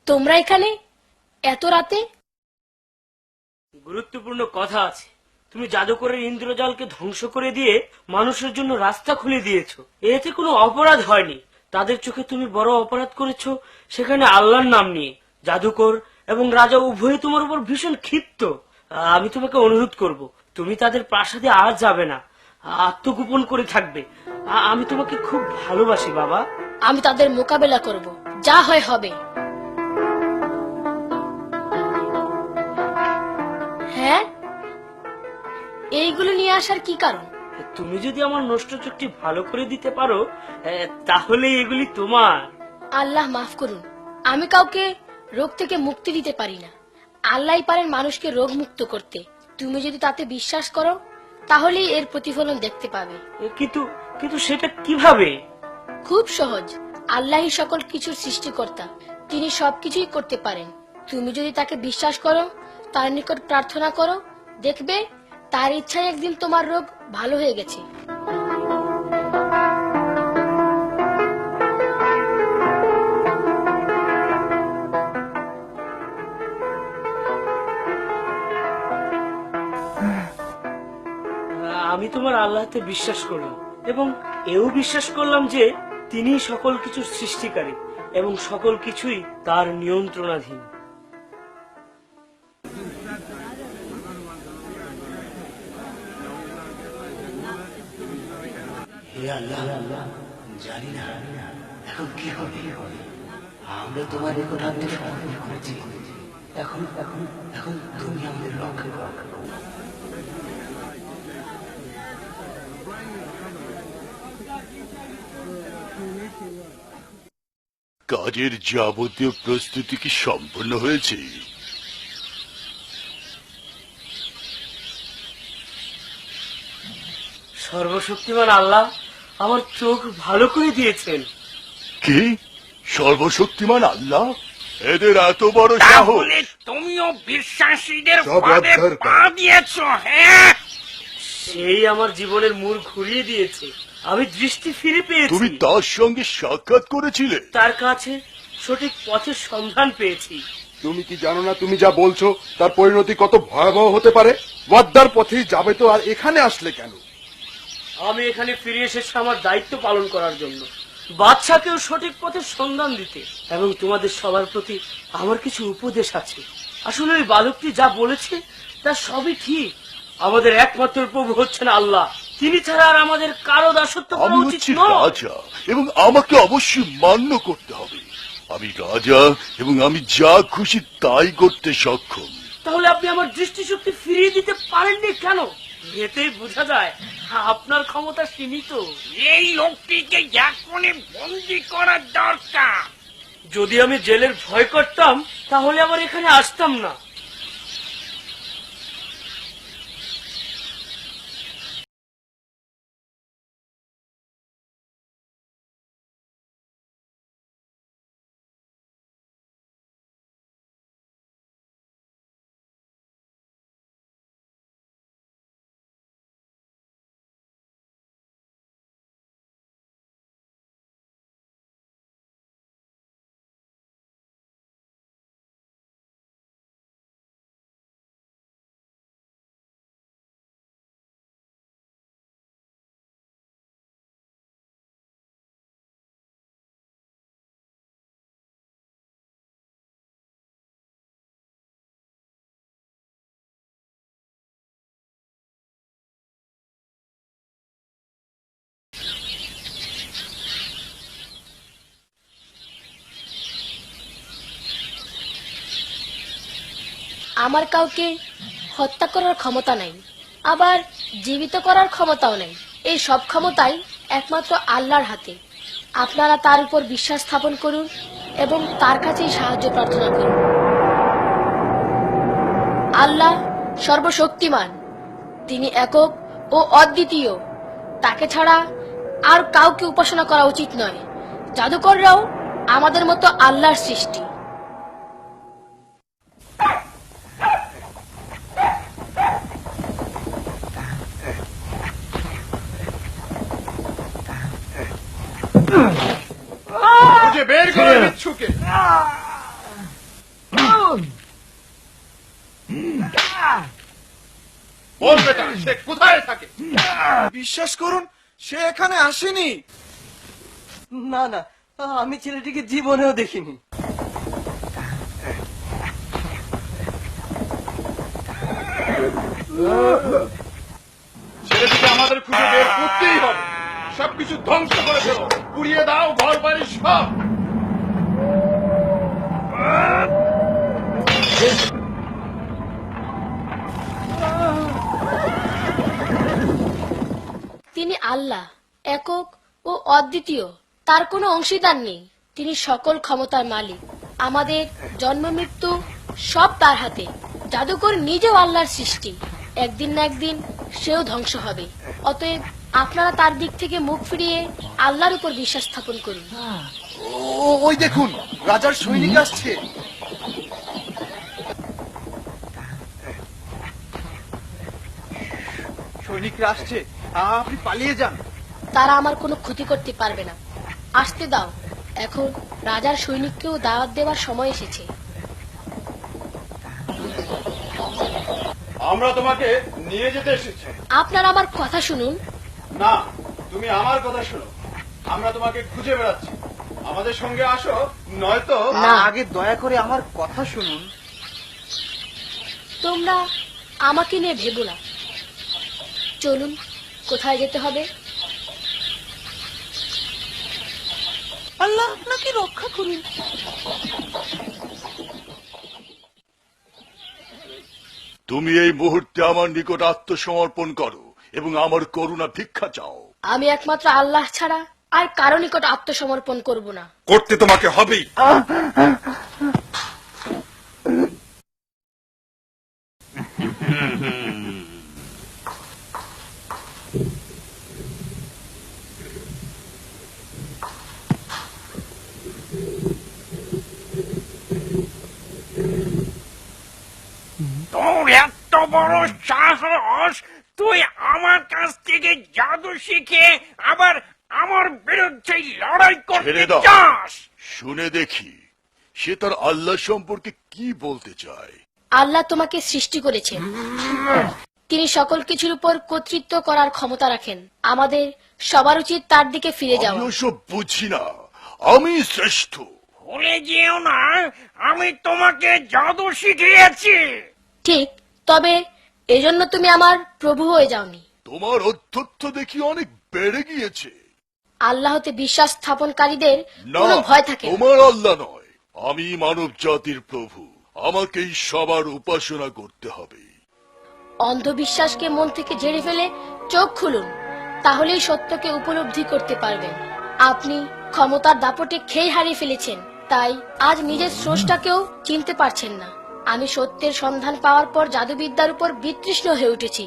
তোমরা এখানে এত রাতে? গুরুত্বপূর্ণ কথা আছে। তুমি জাদুকরের ইন্দ্রজালকে ধ্বংস করে দিয়ে মানুষের জন্য রাস্তা খুলে দিয়েছো। এতে কোনো অপরাধ হয়নি। তাদের চোখে তুমি বড় অপরাধ করেছো, সেখানে আল্লাহর নাম নিয়ে। জাদুকর এবং রাজা উভয়ে তোমার উপর ভীষণ ক্ষিপ্ত। আমি তোমাকে অনুরোধ করব, তুমি তাদের প্রাসাদে আর যাবে না, আত্মগোপন করে থাকবে। আমি তোমাকে খুব ভালোবাসি বাবা। আমি তাদের মোকাবেলা করব, যা হয় হবে। এইগুলো নিয়ে আসার কি কারণ? তুমি যদি আমার নষ্ট চোখটি ভালো করে দিতে পারো তাহলে এগুলি তোমার। আল্লাহ মাফ করুন, আমি কাউকে রোগ থেকে মুক্তি দিতে পারি না। আল্লাহই পারেন মানুষকে রোগ মুক্ত করতে। তুমি যদি তাতে বিশ্বাস করো তাহলেই এর প্রতিফলন দেখতে পাবে। কিন্তু কিন্তু সেটা কিভাবে? খুব সহজ। আল্লাহই সকল কিছুর সৃষ্টিকর্তা, তিনি সবকিছুই করতে পারেন। তুমি যদি তাকে বিশ্বাস করো, তার নিকট প্রার্থনা করো, দেখবে তার ইচ্ছায় একদিন তোমার রোগ ভালো হয়ে গেছে। আমি তোমার আল্লাহতে বিশ্বাস করলাম এবং এও বিশ্বাস করলাম যে তিনি সকল কিছুর সৃষ্টিকারী এবং সকল কিছুই তার নিয়ন্ত্রণাধীন। হে আল্লাহ, জানি না এখন কি হবে। আমরা তোমার নিকট আত্মসমর্পণ করেছি। এখন এখন এখন তুমি আমাদের রক্ষা করো। কাজের যাবতীয় প্রস্তুতি কি সম্পন্ন হয়েছে? সর্বশক্তিমান আল্লাহ আমার চোখ ভালো করে দিয়েছেন। কি? সর্বশক্তিমান আল্লাহ? এদের এত বড় সাহস! তাহলে তুমিও বিশ্বাসীদের ফাঁদে পা দিয়েছো? হ্যাঁ, সেই আমার জীবনের মূল ঘুরিয়ে দিয়েছে। আমি দৃষ্টি ফিরে পেয়েছি। তুমি তার সঙ্গে সাক্ষাৎ করেছিলে? তার কাছে সঠিক পথের সন্ধান পেয়েছি। তুমি কি জানো না তুমি যা বলছো তার পরিণতি কত ভয়াবহ হতে পারে? ওয়াদ্দার পথেই যাবে তো আর এখানে আসলে কেন? আমি এখানে ফিরে এসেছি আমার দায়িত্ব পালন করার জন্য, বাদশাকেও সঠিক পথের সন্ধান দিতে। এবং তোমাদের সবার প্রতি আমার কিছু উপদেশ আছে। আসলে ওই বালকটি যা বলেছে তা সবই ঠিক। আমাদের একমাত্র প্রভু হচ্ছেন আল্লাহ, তিনি ছাড়া আর আমাদের কারো দাসত্ব করা আমি উচিত হচ্ছি নয়। রাজা এবং আমাকে অবশ্যই মান্য করতে হবে। আমি রাজা এবং আমি যা খুশি তাই করতে সক্ষম। তাহলে আপনি আমার দৃষ্টিশক্তি ফিরিয়ে দিতে পারেননি কেন? এতেই বোঝা যায় আপনার ক্ষমতা সীমিত। এই লোকটিকে এখনই বন্দি করার দরকার। যদি আমি জেলের ভয় করতাম তাহলে আমার এখানে আসতাম না। আমার কাউকে হত্যা করার ক্ষমতা নাই, আবার জীবিত করার ক্ষমতাও নেই। এই সব ক্ষমতাই একমাত্র আল্লাহর হাতে। আপনারা তার উপর বিশ্বাস স্থাপন করুন এবং তার কাছেই সাহায্য প্রার্থনা করুন। আল্লাহ সর্বশক্তিমান, তিনি একক ও অদ্বিতীয়। তাকে ছাড়া আর কাউকে উপাসনা করা উচিত নয়। জাদুকররাও আমাদের মতো আল্লাহর সৃষ্টি। খুঁজে বের করে বিচ্ছুকে। বল বেটা, সে কোথায় থাকে? বিশ্বাস করুন, সে এখানে আসেনি। না না, আমি ছেলেটিকে জীবনেও দেখিনি। ছেলেটিকে আমাদের খুঁজে বের করতেই হবে। সবকিছু ধ্বংস করে ফেলো, পুড়িয়ে দাও ঘর বাড়ি সব। তিনি আল্লাহ, একক ও অদ্বিতীয়। তার কোনো অংশীদার নেই। তিনি সকল ক্ষমতার মালিক। আমাদের জন্ম মৃত্যু সব তার হাতে। জাদুকর নিজেও আল্লাহর সৃষ্টি। একদিন না একদিন সেও ধ্বংস হবে। অতএব আপনারা তার দিক থেকে মুখ ফিরিয়ে আল্লাহর উপর বিশ্বাস স্থাপন করুন। ওই দেখুন, রাজার সৈনিক আসছে। সৈনিকরা আসছে, আপনি পালিয়ে যান। তারা আমার কোনো ক্ষতি করতে পারবে না। আসতে দাও। এখন রাজার সৈনিককেও দাওয়াত দেওয়ার সময় এসেছে। আমরা তোমাকে নিয়ে যেতে এসেছি। আপনারা আমার কথা শুনুন। না, তুমি আমার কথা শোনো। আমরা তোমাকে খুঁজে বেড়াচ্ছি। আমাদের সঙ্গে আসো, নয়তো না, আগে দয়া করে আমার কথা শুনুন। তোমরা আমাকে নিয়ে ভেবো না। চলুন, কোথায় যেতে হবে? আল্লাহ আপনাকে রক্ষা করুন। তুমি এই মুহূর্তে আমার নিকট আত্মসমর্পণ করো এবং আমার করুণা ভিক্ষা চাও। আমি একমাত্র আল্লাহ ছাড়া আর কারো নিকট আত্মসমর্পণ করব না। করতে তোমাকে হবেই। তোর এত বড় সাহস, তুই আমার কাছ থেকে জাদু শিখে আবার আমার বিরুদ্ধে লড়াই করতে ছেড়ে দাও। চাস? শুনে দেখি সে তার আল্লাহ সম্পর্কে কি বলতে চায়। আল্লাহ তোমাকে সৃষ্টি করেছেন। তিনি সকল কিছুর উপর কর্তৃত্ব করার ক্ষমতা রাখেন। আমাদের সবার উচিত তার দিকে ফিরে আমি যাওয়া। ওসব বুঝি না, আমি শ্রেষ্ঠ। ভুলে যেও না, আমি তোমাকে জাদু শিখিয়েছি। ঠিক, তবে এজন্য তুমি আমার প্রভু হয়ে যাওনি। তোমার অধ্যত্ব দেখি অনেক বেড়ে গিয়েছে। আল্লাহতে বিশ্বাস স্থাপনকারীদের না, কোনো ভয় থাকে না। তোমার আল্লাহ নয়, আমি মানব জাতির প্রভু। আমাকেই সবার উপাসনা করতে হবে। অন্ধবিশ্বাসকে মন থেকে ঝেড়ে ফেলে চোখ খুলুন, তাহলেই সত্যকে উপলব্ধি করতে পারবেন। আপনি ক্ষমতার দাপটে খেই হারিয়ে ফেলেছেন, তাই আজ নিজের স্রষ্টাকেও চিনতে পারছেন না। আমি সত্যের সন্ধান পাওয়ার পর জাদুবিদ্যার উপর বিতৃষ্ণ হয়ে উঠেছি।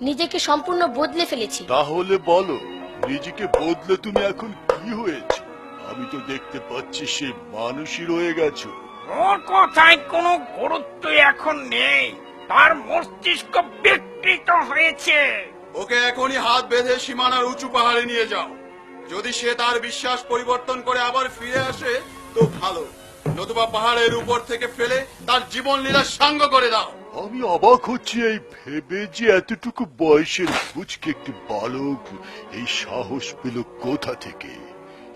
নিজেকে সম্পূর্ণ বদলে ফেলেছি। তাহলে বলো, নিজেকে বদলে তুমি এখন কি হয়েছে? আমি তো দেখতে পাচ্ছি সে মানুষই রয়ে গেছো। ওর কথায় কোনো গুরুত্ব এখন নেই। তার মস্তিষ্ক বিকৃত হয়েছে। ওকে এখনই হাত বেঁধে সীমানার উঁচু পাহাড়ে নিয়ে যাও। যদি সে তার বিশ্বাস পরিবর্তন করে আবার ফিরে আসে তো ভালো, নতুবা পাহাড়ের উপর থেকে ফেলে তার জীবন লীলা সাঙ্গ করে দাও। আমি অবাক হচ্ছি এই ভেবে যে এতটুকু বয়সের ফুচকে একটি বালক এই সাহস পেল কোথা থেকে।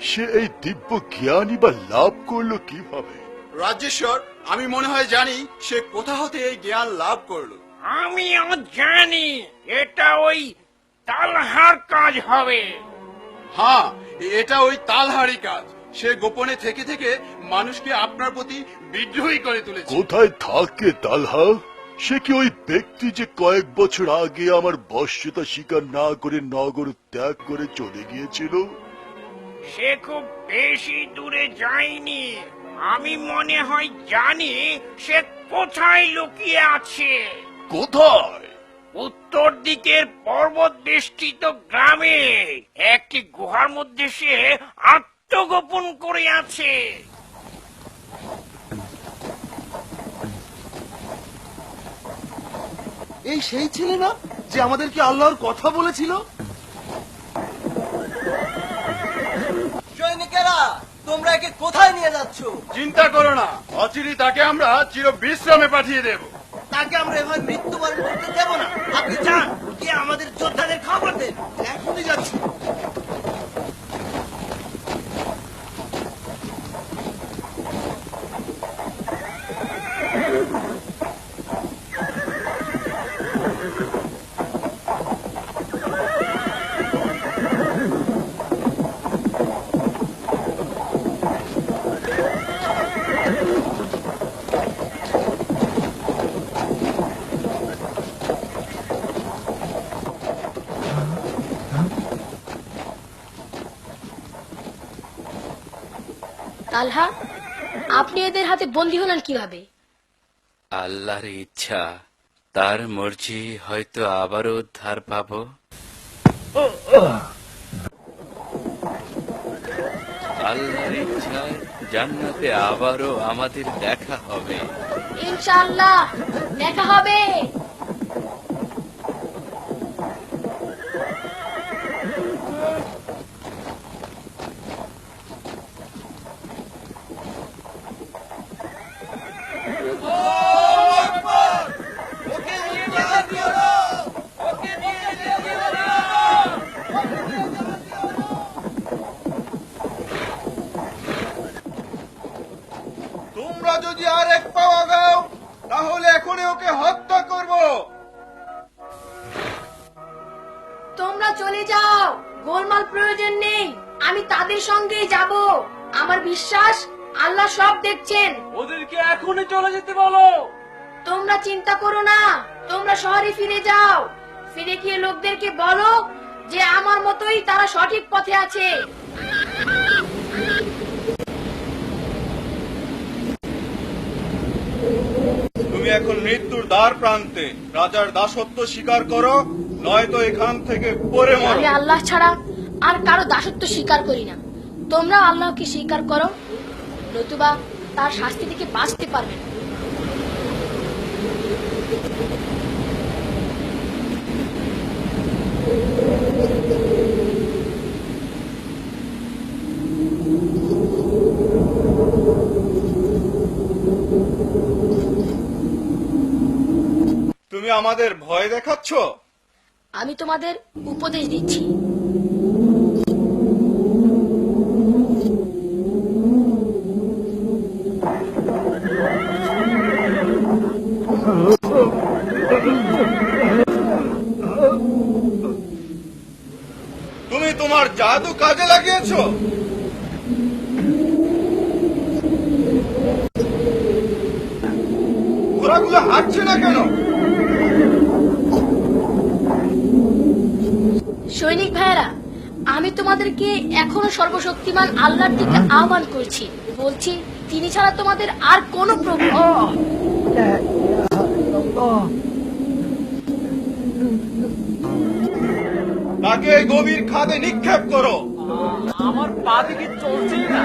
সে এই দিব্য জ্ঞানই বা লাভ করলো কিভাবে? রাজ্যেশ্বর, আমি মনে হয় জানি সে কোথা হতে এই জ্ঞান লাভ করলো। আমিও জানি এটা ওই তালহার কাজ হবে। হ্যাঁ, এটা ওই তালহারি কাজ। সে গোপনে থেকে থেকে মানুষকে আপনার প্রতি বিদ্রোহী করে তুলেছে। কোথায় থাকে তালহা? সে কি ওই ব্যক্তি যে কয়েক বছর আগে আমার বশ্যতা স্বীকার না করে নগর ত্যাগ করে চলে গিয়েছিল? সে খুব বেশি দূরে যায়নি। আমি মনে হয় জানি সে কোথায় লুকিয়ে আছে। কোথায়? উত্তর দিকের পর্বত বেষ্টিত গ্রামে একটি গুহার মধ্যে সে আত্মগোপন করে আছে। এই সেই ছেলে না যে আমাদেরকে আল্লাহর কথা বলেছিল? সৈনিকেরা, তোমরা একে কোথায় নিয়ে যাচ্ছ? চিন্তা করো না, অচিরেই তাকে আমরা চির বিশ্রামে পাঠিয়ে দেব। তাকে আমরা এভাবে মৃত্যুবরণ করতে দেব না। আপনি যান, গিয়ে আমাদের যোদ্ধাদের খবর দেন। এখনই যাচ্ছি। তালহা, আপনি এদের হাতে বন্দী হলেন কিভাবে? আল্লাহর ইচ্ছা, তার মর্জি, হয়তো আবারও উদ্ধার পাবো। আল্লাহর ইচ্ছায় জান্নাতে আবারও আমাদের দেখা হবে। ইনশাআল্লাহ দেখা হবে। তোমরা যদি আর এক পা আগাও তাহলে এখনই ওকে হত্যা করব। তোমরা চলে যাও, গোলমাল প্রয়োজন নেই, আমি তাদের সঙ্গেই যাব। আমার বিশ্বাস আল্লাহ সব দেখছেন। ওদেরকে এখনই চলে যেতে বলো। তোমরা চিন্তা করো না, তোমরা শহরে ফিরে যাও। ফিরে গিয়ে লোকদেরকে বলো যে আমার মতোই তারা সঠিক পথে আছে। তুমি এখন মৃত্যুর দ্বার প্রান্তে। রাজার দাসত্ব স্বীকার করো, নয়তো এখান থেকে পড়ে মরো। আমি আল্লাহ ছাড়া আর কারো দাসত্ব স্বীকার করি না। তোমরা আল্লাহকে স্বীকার করো, নতুবা তার শাস্তি থেকে বাঁচতে পারবে না। তুমি আমাদের ভয় দেখাচ্ছ? আমি তোমাদের উপদেশ দিচ্ছি। তুমি তোমার জাদু কাজে লাগিয়েছো? ঘোড়াগুলো হাঁটছে না কেন? সৈনিক ভাইয়েরা, আমি তোমাদেরকে এখনো সর্বশক্তিমান আল্লাহর দিকে আহ্বান করছি। বলছি, তিনি ছাড়া তোমাদের আর কোনো প্রভু নেই। তাকে এই গভীর খাদে নিক্ষেপ করো। আমার পা দিকে চলছেই না।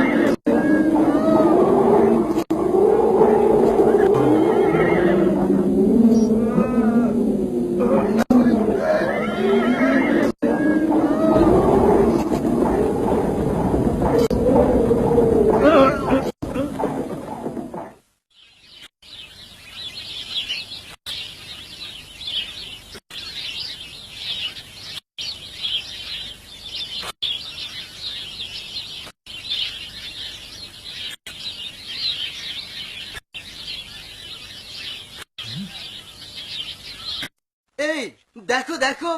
এই দেখো দেখো,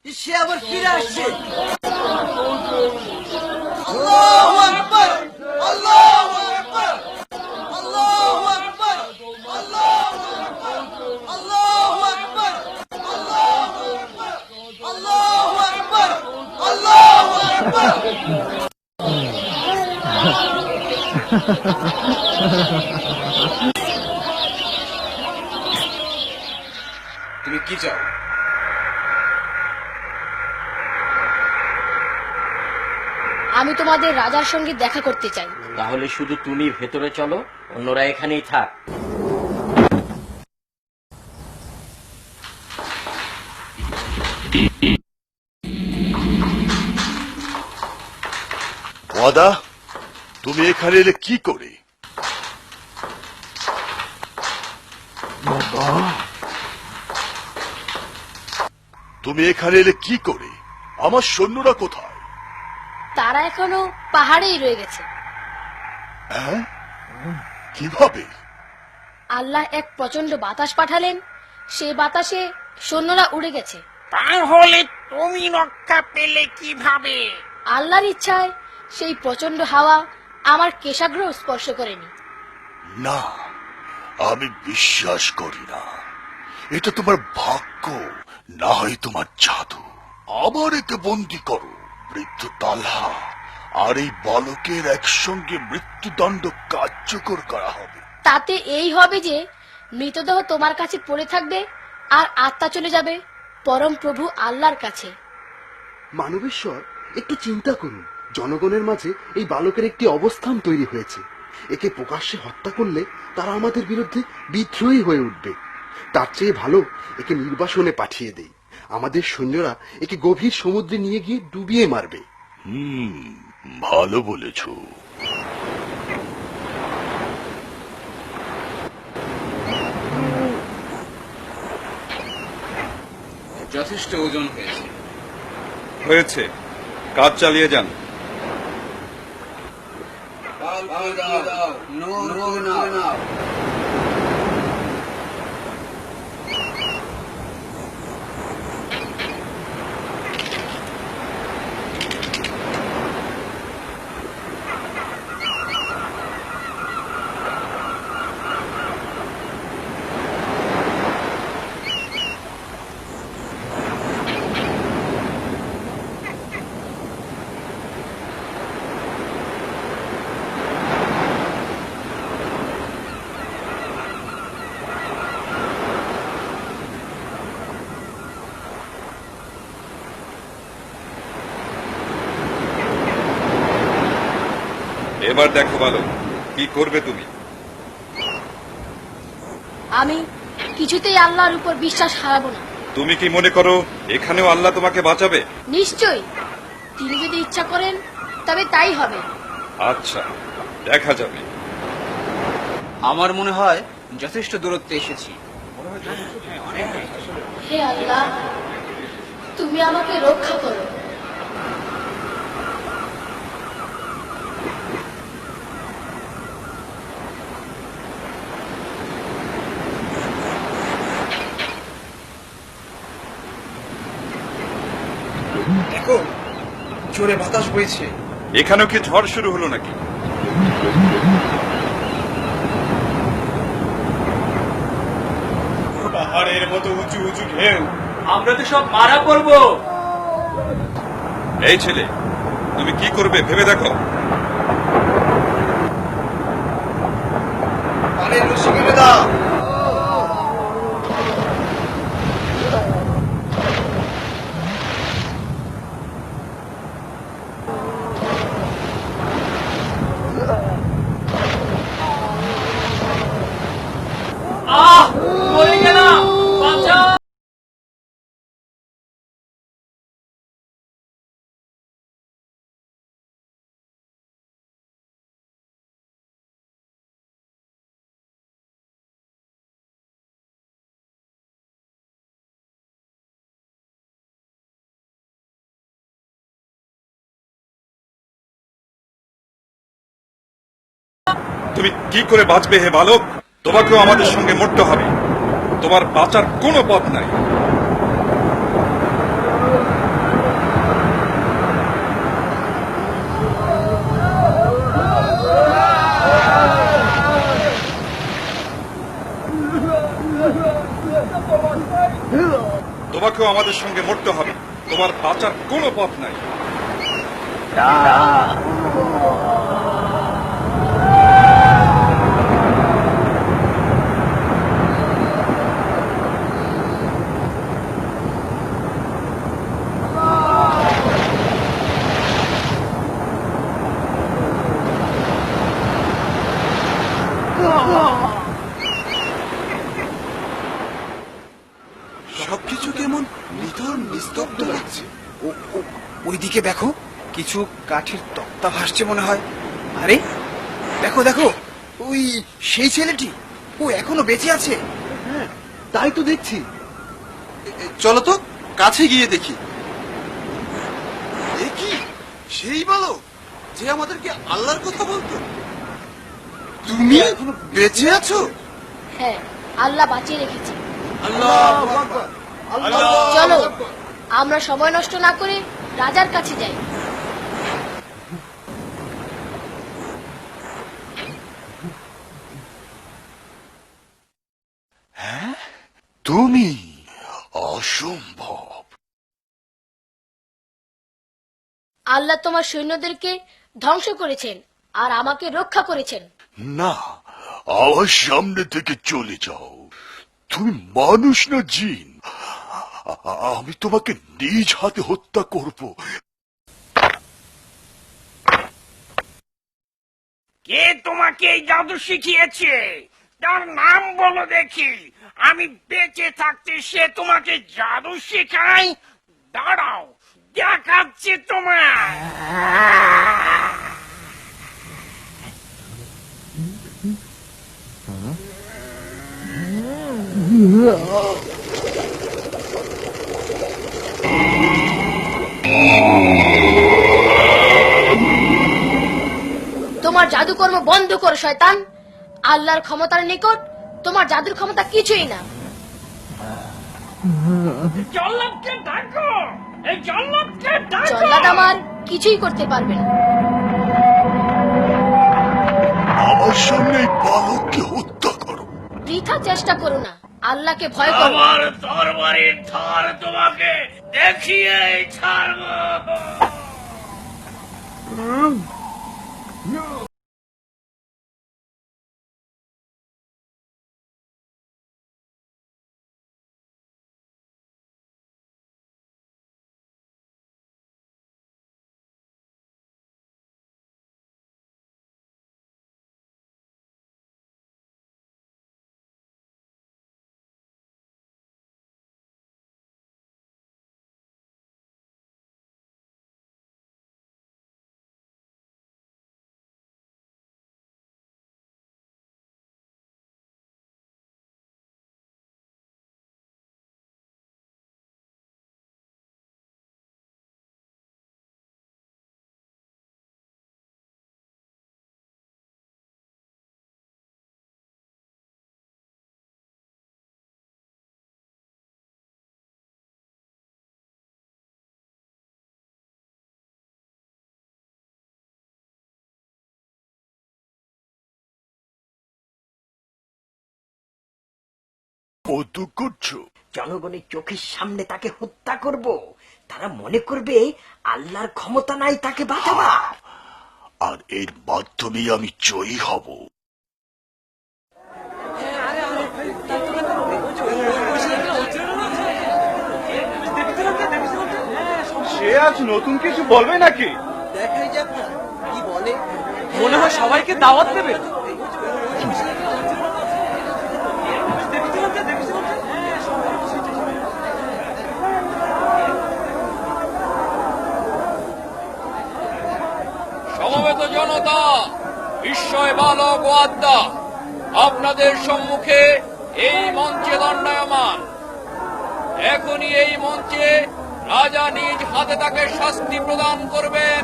সে আবার ফিরে আসছে। আল্লাহু আকবার, আল্লাহু আকবার, আল্লাহু আকবার, আল্লাহু আকবার, আল্লাহু আকবার, আল্লাহু আকবার, আল্লাহু আকবার, আল্লাহু আকবার। তুমি কি চাও? আমি তোমাদের রাজার সঙ্গে দেখা করতে চাই। তাহলে শুধু তুমি ভেতরে চলো, অন্যরা এখানেই থাক। ওয়াদা, তুমি এখানে এলে কি করে? তুমি এখানে এলে কি করে? আমার সৈন্যরা কোথায়? তারা এখনো পাহাড়েই রয়ে গেছে। হ্যাঁ? কিভাবে? আল্লাহ এক প্রচন্ড বাতাস পাঠালেন, সেই বাতাসে সৈন্যরা উড়ে গেছে। তাহলে তুমি রক্ষা পেলে কিভাবে? আল্লাহর ইচ্ছায় সেই প্রচন্ড হাওয়া আমার কেশাগ্র স্পর্শ করেনি। না, আমি বিশ্বাস করি না। এটা তোমার ভাগ্য, না হয় তোমার জাদু। আবার একে বন্দি করো। বৃদ্ধ তালহা আর এই বালকের একসঙ্গে মৃত্যুদণ্ড কার্যকর করা হবে। তাতে এই হবে যে মৃতদেহ তোমার কাছে পড়ে থাকবে আর আত্মা চলে যাবে পরম প্রভু আল্লাহর কাছে। মানবেশ্বর, একটু চিন্তা করুন। জনগণের মাঝে এই বালকের একটি অবস্থান তৈরি হয়েছে। একে প্রকাশ্যে হত্যা করলে তারা আমাদের বিরুদ্ধে বিদ্রোহী হয়ে উঠবে। তার চেয়ে ভালো একে নির্বাসনে পাঠিয়ে দেই। আমাদের সৈন্যরা একে গভীর সমুদ্রে নিয়ে গিয়ে ডুবিয়ে মারবে। ভালো বলেছ। যথেষ্ট ওজন হয়েছে। হয়েছে, কাজ চালিয়ে যান। এবার দেখো বালক, কি করবে তুমি? আমি কিছুতেই আল্লাহর উপর বিশ্বাস হারাবো না। তুমি কি মনে করো এখানেও আল্লাহ তোমাকে বাঁচাবে? নিশ্চয়ই, তিনি যদি ইচ্ছা করেন তবে তাই হবে। আচ্ছা, দেখা যাবে। আমার মনে হয় যথেষ্ট দূরত্বে এসেছি। হে আল্লাহ, তুমি আমাকে রক্ষা করো। দেখো, জোরে বাতাস বইছে। এখানেও কি ঝড় শুরু হলো নাকি? পাহাড়ের মতো উঁচু উঁচু ঢেউ, আমরা তো সব মারা পড়বো। এই ছেলে, তুমি কি করবে ভেবে দেখো। পানির রশি কেটে দাও। মরে গেলাম, বাঁচাও। তুমি কি করে বাঁচবে হে বালক? তোমাকেও আমাদের সঙ্গে মরতে হবে। তোমার বাঁচার কোনো পথ নাই। তোমাকেও আমাদের সঙ্গে মরতে হবে। তোমার বাঁচার কোনো পথ নাই। সবকিছু কেমন নিথর নিস্তব্ধ লাগছে। ওইদিকে দেখো, কিছু কাঠের তক্তা ভাসছে মনে হয়। আরে দেখো দেখো, ওই সেই ছেলেটি, ও এখনো বেঁচে আছে। হ্যাঁ, তাই তো দেখছি। চলো তো কাছে গিয়ে দেখি। এ কি সেই বালক যে আমাদেরকে আল্লাহর কথা বলতো? তুমি এখনো বেঁচে আছো? হ্যাঁ, আল্লাহ বাঁচিয়ে রেখেছে। আল্লাহু আকবার, আল্লাহু চলো, আকবার। আমরা সময় নষ্ট না করে রাজার কাছে যাই। তুমি? অসম্ভব। আল্লাহ তোমার সৈন্যদেরকে ধ্বংস করেছেন আর আমাকে রক্ষা করেছেন। না, আমার সামনে থেকে চলে যাও। তুমি মানুষ না জিন। আমি তোমাকে নিজ হাতে হত্যা করব। কে তোমাকে এই জাদু শিখিয়েছে? তার নাম বলো দেখি। আমি বেঁচে থাকতে সে তোমাকে জাদু শেখায়। দাঁড়াও, দেখাচ্ছি তোমার। তোমার জাদুকর্ম বন্ধ করো শয়তান। আল্লাহর ক্ষমতার নিকট তোমার জাদুর ক্ষমতা কিছুই না। জল্লাদকে ডাকো, এই জল্লাদকে ডাকো। জল্লাদ আমার কিছুই করতে পারবে না। আমার সামনে এই বালককে হত্যা করো। বৃথা চেষ্টা করো না, আল্লাহকে ভয় করো। আমার তরবারির ধার তোমাকে দেখিয়ে ছাড়ব। কত করছো? জনগণের চোখের সামনে তাকে হত্যা করব। তারা মনে করবে আল্লাহর ক্ষমতা নাই তাকে বাঁচাবা। আর এর মাধ্যমে আমি জয়ী হব। সে আজ নতুন কিছু বলবে নাকি? দেখাই যাক না কি বলে। মনে হয় সবাইকে দাওয়াত দেবে। সমবেত জনতা, বিস্ময় বালক ওয়াদ্দা আপনাদের সম্মুখে এই মঞ্চে দণ্ডায়মান। এখনই এই মঞ্চে রাজা নিজ হাতে তাকে শাস্তি প্রদান করবেন।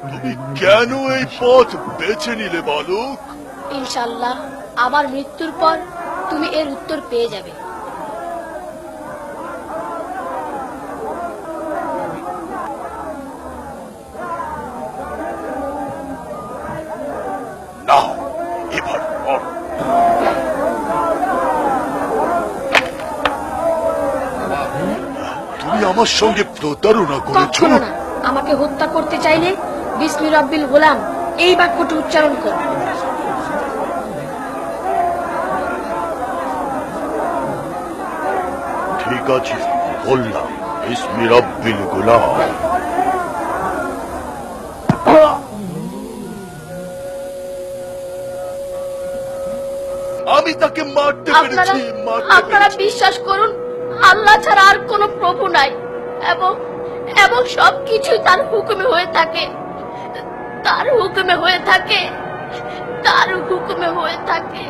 তুমি কেন এই পথ বেছে নিলে বালক? ইনশাআল্লাহ আমার মৃত্যুর পর তুমি এর উত্তর পেয়ে যাবে। না, এবার মরো। তুমি আমার সঙ্গে প্রতারণা করেছো। কখনো না। আমাকে হত্যা করতে চাইলে বিসমি রাব্বিল গোলাম এই বাক্যটি উচ্চারণ করো। ঠিক আছে, বললাম ইসমি রাব্বিল গোলাম। আমি তাকে মারতে পেরেছি। আপনারা বিশ্বাস করুন, আল্লাহ ছাড়া আর কোনো প্রভু নাই এবং এবং সবকিছুই তার হুকুমে হয়ে থাকে। তার হুকুমে হয়ে থাকে। তার হুকুমে হয়ে থাকে।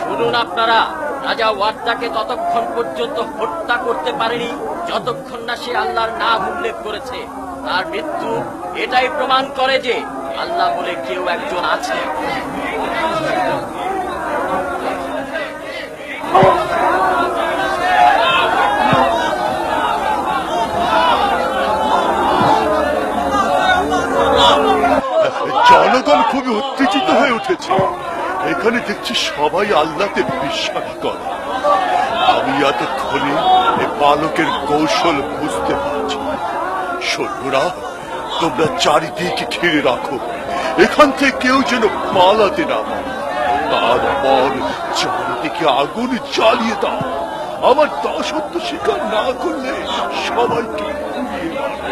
শুনুন আপনারা, রাজা ওয়াদ্দাকে ততক্ষণ পর্যন্ত হত্যা করতে পারেনি যতক্ষণ না সে আল্লাহর নাম উল্লেখ করেছে। তার মৃত্যু এটাই প্রমাণ করে যে আল্লাহ বলে কেউ একজন আছে। জনগণ খুবই উত্তেজিত হয়ে উঠেছে। এখানে দেখছি সবাই আল্লাহতে বিশ্বাস করে। আমি এতক্ষণে এই বালকের কৌশল বুঝতে পারছি। সৈন্যরা, তোমরা চারিদিকে ঘিরে রাখো, এখান থেকে কেউ যেন পালাতে না পারে। তারপর চারিদিকে আগুন জ্বালিয়ে দাও। আমার দাসত্ব স্বীকার না করলে সবাইকে পুড়িয়ে মারো।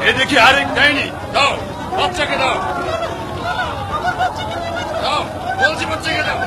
এ দেখি আরেক ডাইনি, দাও বাচ্চাকে দাও, দাও বলছি বাচ্চাকে দাও।